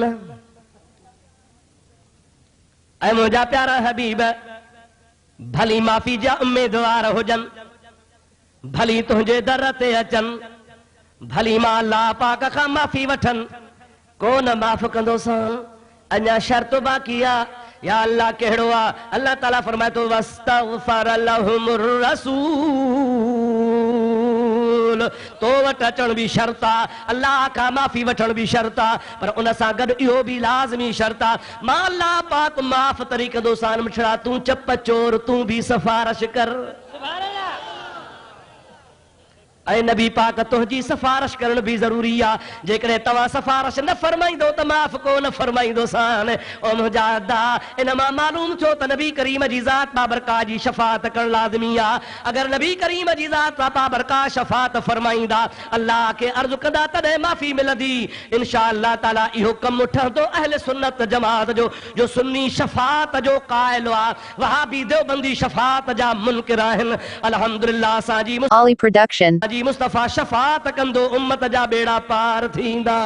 ऐ मुंहिंजा प्यारा हबीब भली माफ़ी जा उम्मीदवार हुजन, भली तुंहिंजे दर ते अचन, भली मां अल्लाह पाक खां माफ़ी वठन, कोन माफ़ कंदोसां, अञा शर्त बाक़ी आ। या अल्लाह कहिड़ो आ? अल्लाह ताला फरमाए थो वस्तगफर लहुमुर रसूल, तो वटि अचण बि शर्त आ, अल्लाह खां माफ़ी वठण बि शर्त आ, पर उन सां गॾु इहो बि लाज़मी शर्त आ, मां अल्लाह पाक माफ़ तरी कंदोसां, मुछड़ा तूं चप चोर, तूं बि सिफारिश कर। ऐं नबी पाक तुंहिंजी सिफारिश करण भी ज़रूरी आ। जेकॾहिं तव्हां सिफारिश न फरमाईंदो त माफ़ कोन फरमाईंदोसान। ओ मुंहिंजा अदा, इन मां मालूम थियो त नबी करीम जी ज़ात बाबरकात जी शफ़ाअत करण लाज़मी आ। अगर नबी करीम जी ज़ात बाबरकात शफ़ाअत फरमाईंदा, अल्लाह खे अर्ज़ कंदा, तॾहिं माफ़ी मिलंदी इंशा अल्लाह ताला। इहो कमु ठहंदो अहले सुन्नत जमात जो सुन्नी शफ़ाअत जो क़ाइल आ, वहाबी देवबंदी शफ़ाअत जा मुनकिर आहिनि। अल्हम्दुलिल्लाह असांजी Ollie Production. जी मुस्तफ़ा शफ़ाअत कंदो, उम्मत जा बेड़ा पार थींदा।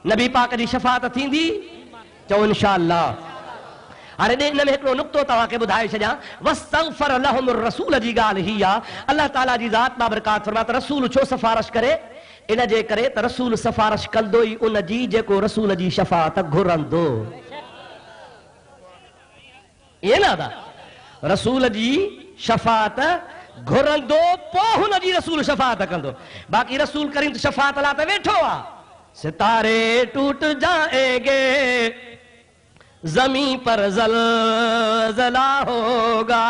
नबी पाक जी शफ़ाअत थींदी, चओ इंशा अल्लाह। हाणे इन में हिकिड़ो नुक़्तो तव्हांखे ॿुधाए छॾियां। वस्तगफर लहुमुर रसूल जी ॻाल्हि ही आ। अल्लाह ताला जी ज़ात बाबरकात फरमाए त रसूल छो सिफारिश करे? इन जे करे त रसूल सिफारिश कंदो ई उन जी जेको रसूल जी शफ़ाअत घुरंदो। ये ना था रसूल जी शफ़ाअत घुरंदो, पोइ हुन जी रसूल शफ़ाअत कंदो। बाक़ी रसूल करीम त शफ़ाअत लाइ त वेठो आ। सितारे टूट जाएंगे, ज़मीन पर ज़लज़ला होगा,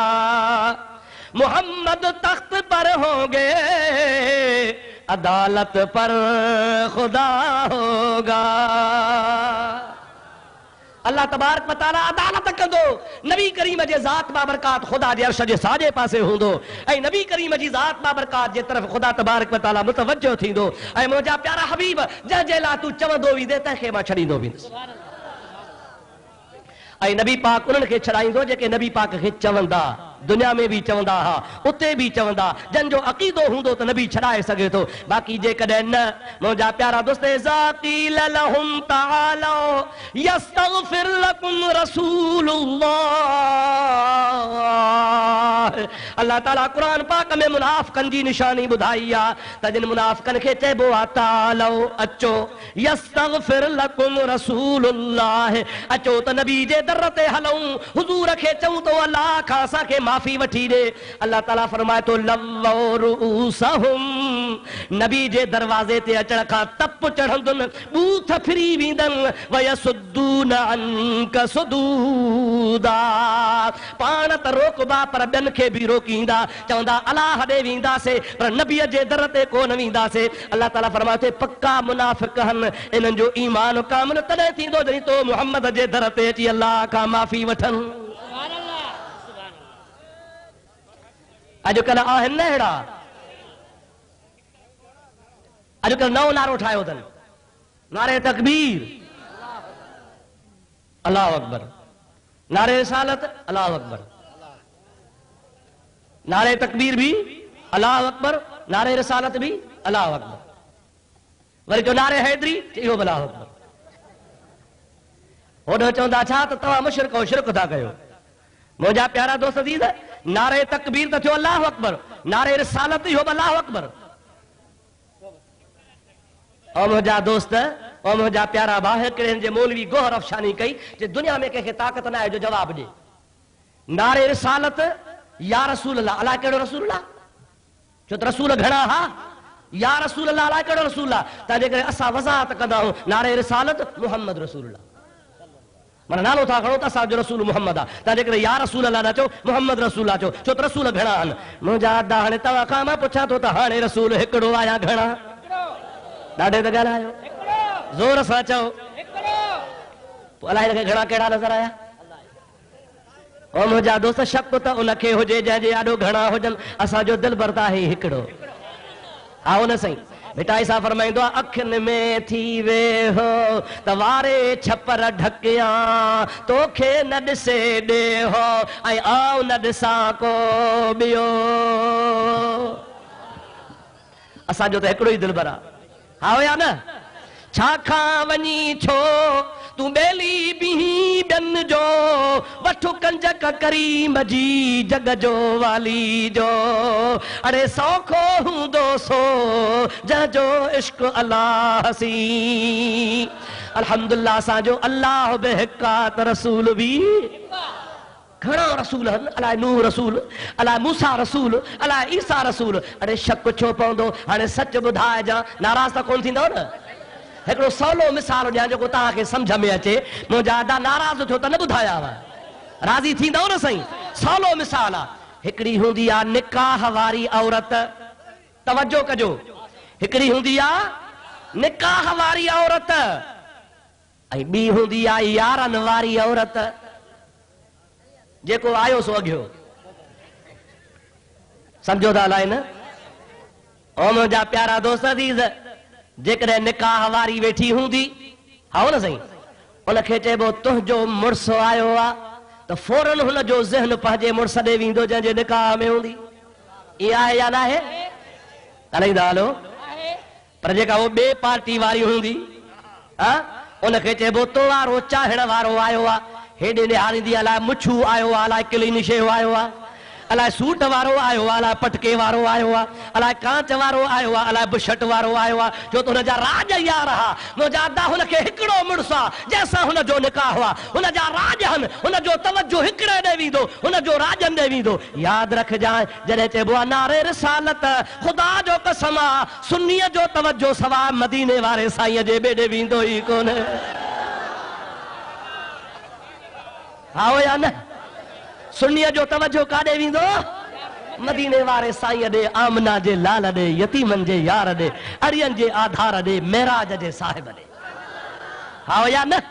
मोहम्मद तख्त पर होंगे, अदालत पर खुदा होगा। अल्लाह तबारक व तआला अदालत कंदो। नबी करीम जे ज़ात बाबरकात खुदा जे अर्श जे साॼे पासे हूंदो, ऐं नबी करीम जी ज़ात बाबरकात जे तरफ़ खुदा तबारक व तआला मुतवज्जो थींदो। ऐं मुंहिंजा प्यारा हबीब, जंहिंजे लाइ तूं चवंदो वेंदे तंहिंखे मां छॾींदो वेंदुसि। ऐं नबी पाक उन्हनि खे छॾाईंदो जेके नबी पाक खे चवंदा, दुनिया में भी चवंदा हा, उते भी चवंदा। जंहिंजो अक़ीदो हूंदो त नबी छॾाए सघे थो। बाक़ी जेकॾहिं न, मुंहिंजा प्यारा दोस्त, ज़ाक़ील लहुम तआलो यस्तगफिर लकुम रसूलुल्लाह। अल्लाह ताला क़ुरान पाक में मुनाफ़िक़नि जी निशानी ॿुधाई आ त जिन मुनाफ़िक़नि खे चइबो आ तालो, अचो, यस्तगफिर लकुम रसूलुल्लाह, अचो त नबी जे दर ते हलूं, हुज़ूर खे चऊं तो अल्लाह खां असांखे माफ़ी वठी ॾे। अल्लाह ताला फरमाए थो लव्वौ रुऊसहुम, नबी जे दरवाज़े ते अचण खां तप चढ़ंदुनि, बूथ फिरी वेंदनि, वयसुद्दून अन्क सुदूदा, पाण त रोकबा पर ॿियनि खे बि रोकींदा। चवंदा अलाह ॾे वेंदासीं पर नबीअ जे दर ते कोन वेंदासीं। अल्लाह ताला फरमाए थो पक्का मुनाफ़िक़ आहिनि, इन्हनि जो ईमान कामिल तॾहिं थींदो जॾहिं तो मुहम्मद जे दर ते अची अल्लाह खां माफ़ी वठनि। अॼुकल्ह आहिनि न अहिड़ा, अॼुकल्ह नओं नारो ठाहियो अथनि, नारे तकबीर अल्लाह अकबर, नारे रिसालत अल्लाह अकबर, नारे तकबीर भी अल्लाह अकबर, नारे रिसालत भी अल्लाह अकबर, वरी जो नारे हैदरी इहो बि अल्लाह अकबर। होॾो चवंदा छा त तव्हां मुशरिक हो, शिरक था कयो। मुंहिंजा प्यारा दोस्त अज़ीज़, नारे तकबीर त थियो अल्लाह अकबर, नारे रिसालत इहो बि अल्लाह अकबर। ओ मुंहिंजा दोस्त, ओ मुंहिंजा प्यारा भाउ, हिकिड़े जे मौलवी गोहर अफ़शानी कई जे दुनिया में कंहिंखे ताक़त न आहे जो जवाब ॾे। नारे रिसालत या रसूल अल्लाह, अलाह कहिड़ो रसूल अल्लाह, छो त रसूल घणा हा। या रसूल अल्लाह, अलाह कहिड़ो रसूल आहे। तंहिंजे करे असां वज़ाहत कंदा आहियूं नारे रिसालत मुहम्मद रसूल अल्लाह, माना नालो था खणो त असांजो रसूल मुहम्मद आहे। तंहिंजे करे या रसूल अल्लाह न चओ, मुहम्मद रसूल चओ, छो त रसूल घणा आहिनि। मुंहिंजा अदा, हाणे तव्हां खां मां पुछां थो त हाणे रसूल हिकिड़ो आया घणा? ॾाढे त ॻाल्हायो, ज़ोर सां चओ, पोइ अलाए हिनखे घणा कहिड़ा नज़र आया। ओ मुंहिंजा दोस्त, शक त उनखे हुजे जंहिंजे ॾाढो घणा हुजनि, असांजो दिलि भरता आहे हिकिड़ो। हा उन साईं बेटा ऐसा फरमाईंदो आहे, अखियुनि में थी वेहो त वारे छपर ढकिया, तोखे न ॾिसे ॾे हो ऐं आऊं न ॾिसां को ॿियो। असांजो त हिकिड़ो ई दिलि भर आहे। हा या न? छा खां वञी छो तू बेली बिही बन जो वठु कंज करीम जी जग जो वाली जो अरे सौखो हूंदो सो जंहिंजो इश्क अल्लाह सी अल्हम्दुलिल्लाह असांजो अल्लाह बि हिकु आहे त रसूल बि घणा रसूल आहिनि अलाए नूह रसूल अलाए मूसा रसूल अलाए ईसा रसूल अरे शक छो पवंदो हाणे सच ॿुधाइजां नाराज़ त कोन थींदव न हिकिड़ो सवलो मिसाल ॾियां जेको तव्हांखे सम्झ में अचे मुंहिंजा अदा नाराज़ थियो त न ॿुधायांव राज़ी थींदव न साईं सवलो मिसाल आहे हिकिड़ी हूंदी आहे निकाह वारी औरत तवजो कजो हिकिड़ी हूंदी आहे निकाह वारी औरत ऐं ॿी हूंदी आहे यारनि वारी औरत जेको आयो सो अॻियो सम्झो था अलाए न ओ मुंहिंजा प्यारा दोस्त अज़ीज़ जेकॾहिं निकाह वारी वेठी हूंदी हा न साईं उनखे चइबो तुंहिंजो मुड़ुसु आयो आहे त फौरन हुनजो ज़हन पंहिंजे मुड़ुस ॾे वेंदो जंहिंजे निकाह में हूंदी इहा आहे या न आहे ॻाल्हाईंदा हलो पर जेका उहो ॿिए पार्टी वारी हूंदी हा उनखे चइबो तो वारो चाहण वारो आयो आहे हेॾे निहारींदी अलाए मुछू आयो आहे अलाए क्लीनिशे आयो आहे अलाए सूट वारो आयो आहे अलाए पटके वारो आयो आहे अलाए कांच वारो आयो आहे अलाए बुशट वारो आयो आहे छो त हुनजा राज यार हा मुंहिंजा अदा हुनखे हिकिड़ो मुड़ुसु आहे जंहिंसां हुनजो निकाह आहे हुनजा राज आहिनि हुनजो तवजो हिकिड़े ॾे वेंदो हुनजो राजनि ॾे वेंदो यादि रखजांइ जॾहिं चइबो आहे नारे रिसालत ख़ुदा जो कसम आहे सुन्नीअ जो तवजो सवाइ मदीने वारे साईंअ जे ॿे ॾे वेंदो ई कोन्हे हा या न सुन्नीअ जो तवजो काॾे वेंदो मदीने वारे साईं ॾे आमना जे लाल ॾे यतीमनि जे यार ॾे अड़ियनि जे आधार ॾे मेराज जे साहिब ॾे हा या न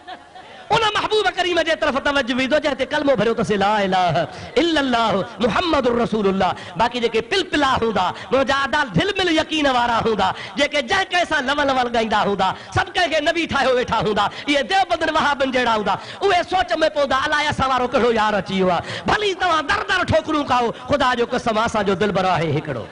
उन महबूब करीम जे तरफ़ तवजो वेंदो जंहिं ते कलमो भरियो अथसि ला इलाहा इल्लल्लाह मुहम्मदुर रसूलुल्लाह बाक़ी जेके पिलपिला हूंदा मुंहिंजा अदा दिलि मिल यकीन वारा हूंदा जेके जंहिं कंहिंसां लवल लवल ॻाईंदा हूंदा सभु कंहिंखे नबी ठाहियो वेठा हूंदा इहे देवबंदनि वहाबनि जहिड़ा हूंदा उहे सोच में पवंदा अलाए असां वारो कहिड़ो यार अची वियो आहे भली तव्हां दर दर ठोकरूं खाओ ख़ुदा जो कसम असांजो दिलबर आहे हिकिड़ो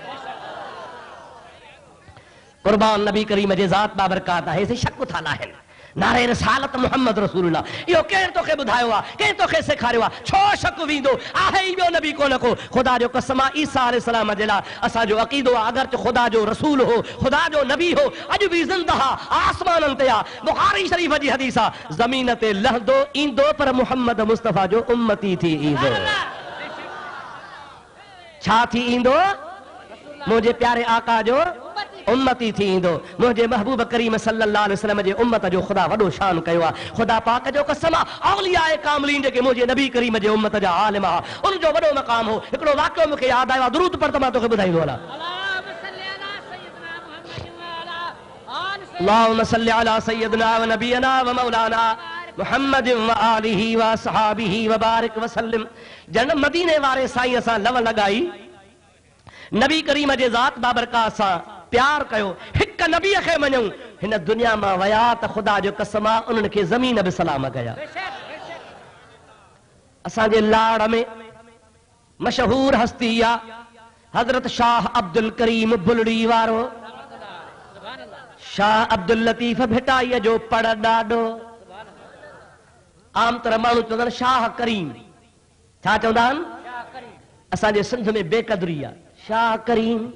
क़ुर्बान नबी करीम जे ज़ात बाबरकात आहे से शक था लाहिनि नारे रिसालत मुहम्मद रसूलुल्लाह इहो केरु तोखे ॿुधायो आहे केरु तोखे सेखारियो आहे छो शक वेंदो आहे ई ॿियो नबी कोन को ख़ुदा जो कसम आहे ईसा अलैहिस्सलाम जे लाइ असांजो अक़ीदो आहे अगरि त ख़ुदा जो रसूल हो ख़ुदा जो नबी हो अॼु बि ज़िंदा आसमाननि ते आहे बुखारी शरीफ़ जी हदीस आहे ज़मीन ते लहंदो ईंदो पर मुहम्मद मुस्तफ़ा जो उम्मती थी ईंदो छा थी ईंदो मुंहिंजे प्यारे आका जो उम्मती थी ईंदो मुंहिंजे महबूब करीम सल्लल्लाहु अलैहि वसल्लम जे उम्मत जो ख़ुदा वॾो शान कयो आहे ख़ुदा पाक जो कसम आहे औलिया कामिलीन जेके मुंहिंजे नबी करीम जे उम्मत जा आलिम आहे उनजो वॾो मक़ाम हो हिकिड़ो वाक़ियो मूंखे यादि आयो आहे दुरूद पर त मां तोखे ॿुधाईंदो हलां अल्लाहुम्मा सल्लि अला सय्यिदना व नबियना व मौलाना मुहम्मद व आलिहि व असहाबिहि व बारिक व सल्लिम जन मदीने वारे साईं सां लव लॻाई नबी करीम जे ज़ात बाबरकात सां प्यार कयो हिकु नबीअ खे मञूं हिन दुनिया मां वया त ख़ुदा जो कसम आहे उन्हनि खे ज़मीन बि सलाम कया असांजे लाड़ में मशहूर हस्ती आहे हज़रत शाह अब्दुल करीम बुलड़ी वारो शाह अब्दुल लतीफ़ भिटाईअ जो पढ़ ॾाढो आम तरह माण्हू चवंदा आहिनि शाह करीम छा चवंदा आहिनि असांजे सिंध में बेक़दरी आहे शाह करीम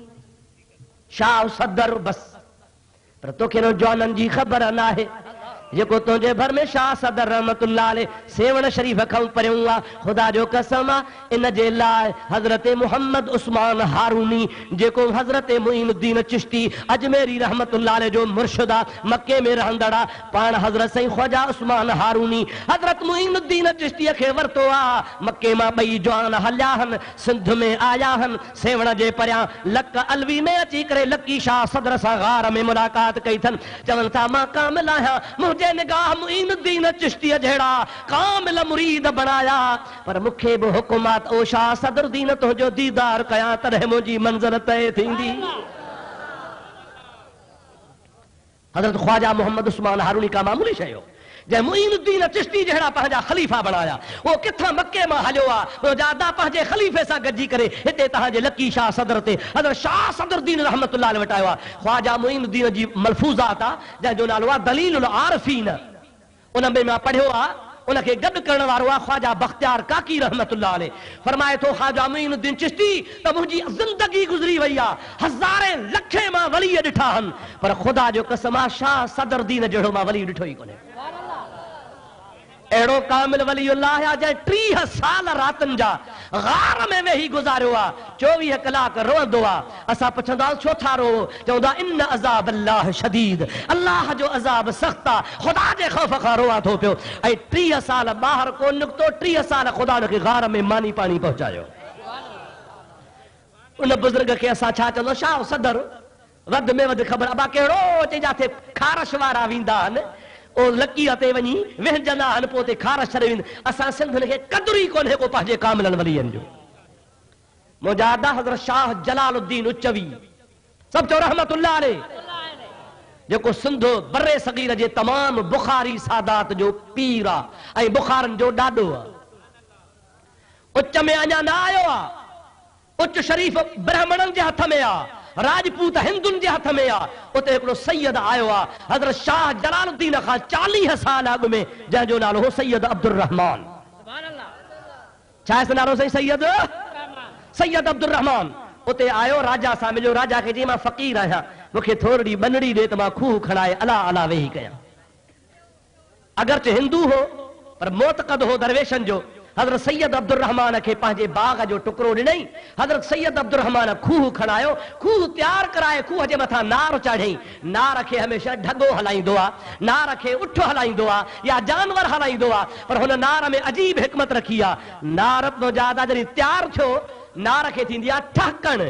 शाह सदर बस पर तोखे न जवाननि जी ख़बर न आहे जेको तुंहिंजे भर में शाह सदर रहमतुल्लाह अलैह सेवण शरीफ़ खां परियूं आहे ख़ुदा जो कसम आहे इन जे लाइ हज़रत मुहम्मद उस्मान हारूनी जेको हज़रत मुईनुद्दीन चिश्ती अजमेरी रहमतुल्लाह अलैह जो मुर्शिद आहे मके में रहंदड़ आहे पाण हज़रत साईं ख्वाजा उस्मान हारूनी हज़रत मुईनुद्दीन चिश्तीअ खे वरितो आहे मके मां ॿई जवान हलिया आहिनि सिंध में आया आहिनि सेवण जे परियां लक अलवी में अची करे लकी शाह सदर सां गार में मुलाक़ात कई अथनि चवनि था मां कामिल आहियां मुझे निगाह मुईनुद्दीन चिश्ती जहिड़ा कामिल मुरीद बनाया पर मूंखे बि हुकुमात ओ शाह सदरुद्दीन तुंहिंजो दीदार कयां तॾहिं मुंहिंजी मंज़िल तय थींदी हज़रत ख्वाजा मोहम्मद उस्मान हारूनी का मामूली शइ हो जंहिं मुईनुद्दीन चिश्ती जहिड़ा पंहिंजा ख़लीफ़ा बणाया उहो किथां मके मां हलियो आहे जादा पंहिंजे ख़लीफ़े सां गॾिजी करे हिते तव्हांजे लकी शाह सदर ते हज़रत शाह सदरुद्दीन रहमतुल्लाह अलैह वटि आयो आहे ख्वाजा मुईनुद्दीन जी मलफूज़ात आहे जंहिंजो नालो आहे दलीलुल आरिफ़ीन उन में मां पढ़ियो आहे, उनखे गॾु करण वारो आहे ख्वाजा बख्तियार काकी रहमतुल्लाह अलैह। फरमाए थो ख्वाजा मुईनुद्दीन चिश्ती त मुंहिंजी ज़िंदगी गुज़री वई आहे, हज़ारे लखे मां वली ॾिठा आहिनि, पर ख़ुदा जो कसम आहे शाह सदर दीन जहिड़ो मां वली ॾिठो ई कोन्हे। अहिड़ो कामिल वलीउल्लाह आहे जंहिं 30 साल रातनि जा गार में वेही गुज़ारियो आहे, 24 कलाक रोअंदो आहे। असां पुछंदा छो था रो, चवंदा इन अज़ाब अल्लाह शदीद, अल्लाह जो अज़ाब सख़्त आहे, ख़ुदा जे ख़ौफ़ खां रोआ थो पियो। ऐं 30 साल ॿाहिरि कोन निकितो, 30 साल ख़ुदा हुनखे गार में मानी पाणी पहुचायो। उन बुज़ुर्ग खे असां छा चवंदो, शाह सदर वध में वधि ख़बर अबा कहिड़ो अचे जाते खारश वारा वेंदा आहिनि, ओ लकीअ ते वञी वेहजंदा आहिनि, पोइ ते खारश छॾे वेंदा। असां सिंधियुनि खे क़दुरु ई कोन्हे को पंहिंजे कामिलनि वलीअनि जो। मुजादा हज़रत शाह जलालुद्दीन उच्चवी सभु चओ रहमतुल्लाह अलैह, जेको सिंधु बर्रे सगीर जे तमाम बुखारी सादात जो पीर आहे ऐं बुखारनि जो ॾाॾो आहे। उच्च में अञा न आयो आहे, उच्च शरीफ़ ब्राह्मणनि जे हथ में आहे, राजपूत हिंदुनि जे हथ में आहे। उते हिकिड़ो सैयद आयो आहे हज़रत शाह जलालुद्दीन खां 40 साल अॻु में, जंहिंजो नालो हो सैयद अब्दुर रहमान। छा आहे नालो साईं? सैयद अब्दुर रहमान। उते आयो, राजा सां मिलियो, राजा खे चई मां फ़क़ीर आहियां, मूंखे थोरी बनड़ी ॾे त मां खूह खणाए अला अला वेही कयां। अगरचे हिंदू हो पर मोतक़द हो दरवेशनि जो। हज़रत सैयद अब्दुर रहमान खे पंहिंजे बाग जो टुकड़ो ॾिनई। हज़रत सैयद अब्दुर रहमान खूह खणायो, खूह तैयार कराए खूह जे मथां नार चाढ़ियईं। नार खे हमेशह ढगो हलाईंदो आहे, नार खे उठ हलाईंदो आहे या जानवर हलाईंदो आहे, पर हुन नार में अजीब हिकमत रखी आहे। नार ज्यादा जॾहिं तैयार थियो, नार खे थींदी आहे ठहकण।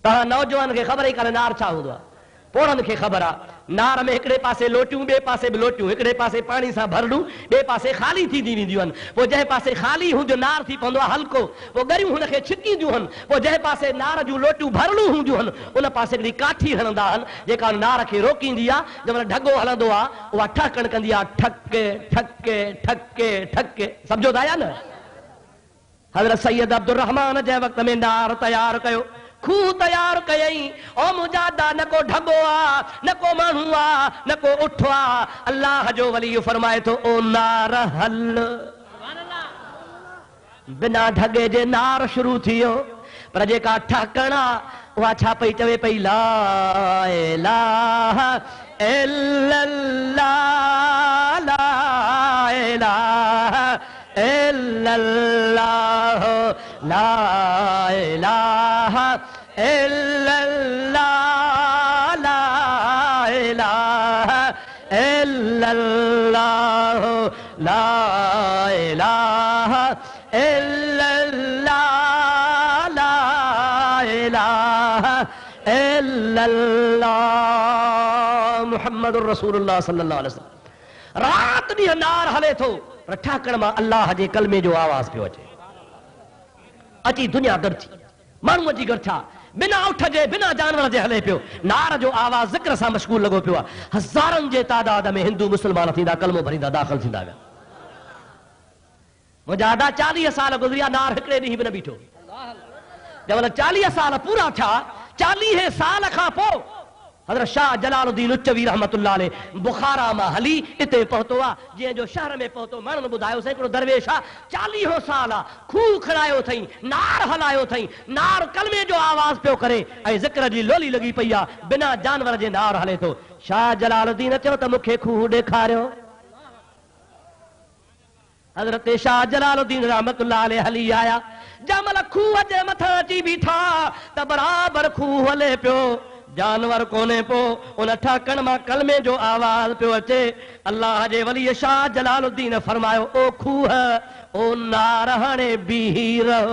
तव्हां नौजवान खे ख़बर ई कान्हे नार छा हूंदो आहे, पोड़नि खे ख़बर आहे। नार में हिकिड़े पासे लोटियूं, ॿिए पासे बि लोटियूं, हिकिड़े पासे पाणी सां भरड़ूं, ॿिए पासे ख़ाली थींदी वेंदियूं आहिनि। पोइ जंहिं पासे ख़ाली हूंदियूं नार थी पवंदो आहे हल्को, पोइ ॻरियूं हुनखे छिकींदियूं आहिनि। पोइ जंहिं पासे नार जूं लोटियूं भरड़ूं हूंदियूं आहिनि, उन पासे हिकिड़ी काठी हणंदा आहिनि जेका नार खे रोकींदी आहे। जंहिं महिल ढगो हलंदो आहे उहा ठहकण कंदी आहे, ठके ठके ठके ठके। सम्झो था या न? हज़रत सैयद अब्दुर रहमान जंहिं वक़्त में नार तयारु कयो, खूह तैयार कयई। ओ मुजादा न को ढगो आ, न को माण्हू आ, न को उठ आ। अल्लाह जो वली फरमाए थो ओ नार हल। बिना ढगे जे नार शुरू थियो, पर जेका ठहकण आ उहा छा पई चवे पई, ला इलाहा इल्लल्लाह, ला इलाहा इल्लल्लाह, ला इलाहा इल्लल्लाह, ला इलाहा इल्लल्लाह, ला इलाहा इल्लल्लाह, ला इलाहा इल्लल्लाह मुहम्मदुर रसूलुल्लाह सल्लल्लाहु अलैहि वसल्लम। रात ॾींहुं नार हले थो, पर ठहकण मां अल्लाह जे कलमे जो आवाज़ पियो अचे। अची दुनिया गॾु थी, माण्हू अची गॾु थिया, बिना उठ जे बिना जानवर जे हले पियो। नार जो आवाज़ ज़िक्र सां मशगूल लॻो पियो आहे। हज़ारनि जे तादाद में हिंदू मुस्लमान थींदा, कलमो भरींदा, दाख़िल थींदा विया। मुजादा 40 साल गुज़रिया, नार हिकिड़े ॾींहुं बि न बीठो। जंहिं महिल 40 साल पूरा थिया, 40 साल खां पोइ हज़रत शाह जलालुद्दीन उच्चवी रहमतुल्लाह अलैह बुखारा मां हली इते पहुतो आहे। जीअं जो शहर में पहुतो, माण्हुनि ॿुधायो हिकिड़ो दरवेश आहे 40 साल आहे, खूह खणायो अथई, नार हलायो अथई, नार कलमे जो आवाज़ पियो करे ऐं ज़िक्र जी लोली लॻी पई आहे, बिना जानवर जे नार हले थो। शाह जलालुद्दीन चयो त मूंखे खूह ॾेखारियो। हज़रत शाह जलालुद्दीन रहमतुल्लाह अलैह हली आया। जंहिं महिल खूह जे मथां अची बीठा त बराबरि खूह हले पियो, जानवर कोन्हे। पोइ उन ठहकण मां कलमे जो आवाज़ पियो अचे। अल्लाह जे वली शाह जलालुद्दीन फरमायो, ओ खूह, ओ नार हाणे बीही रह।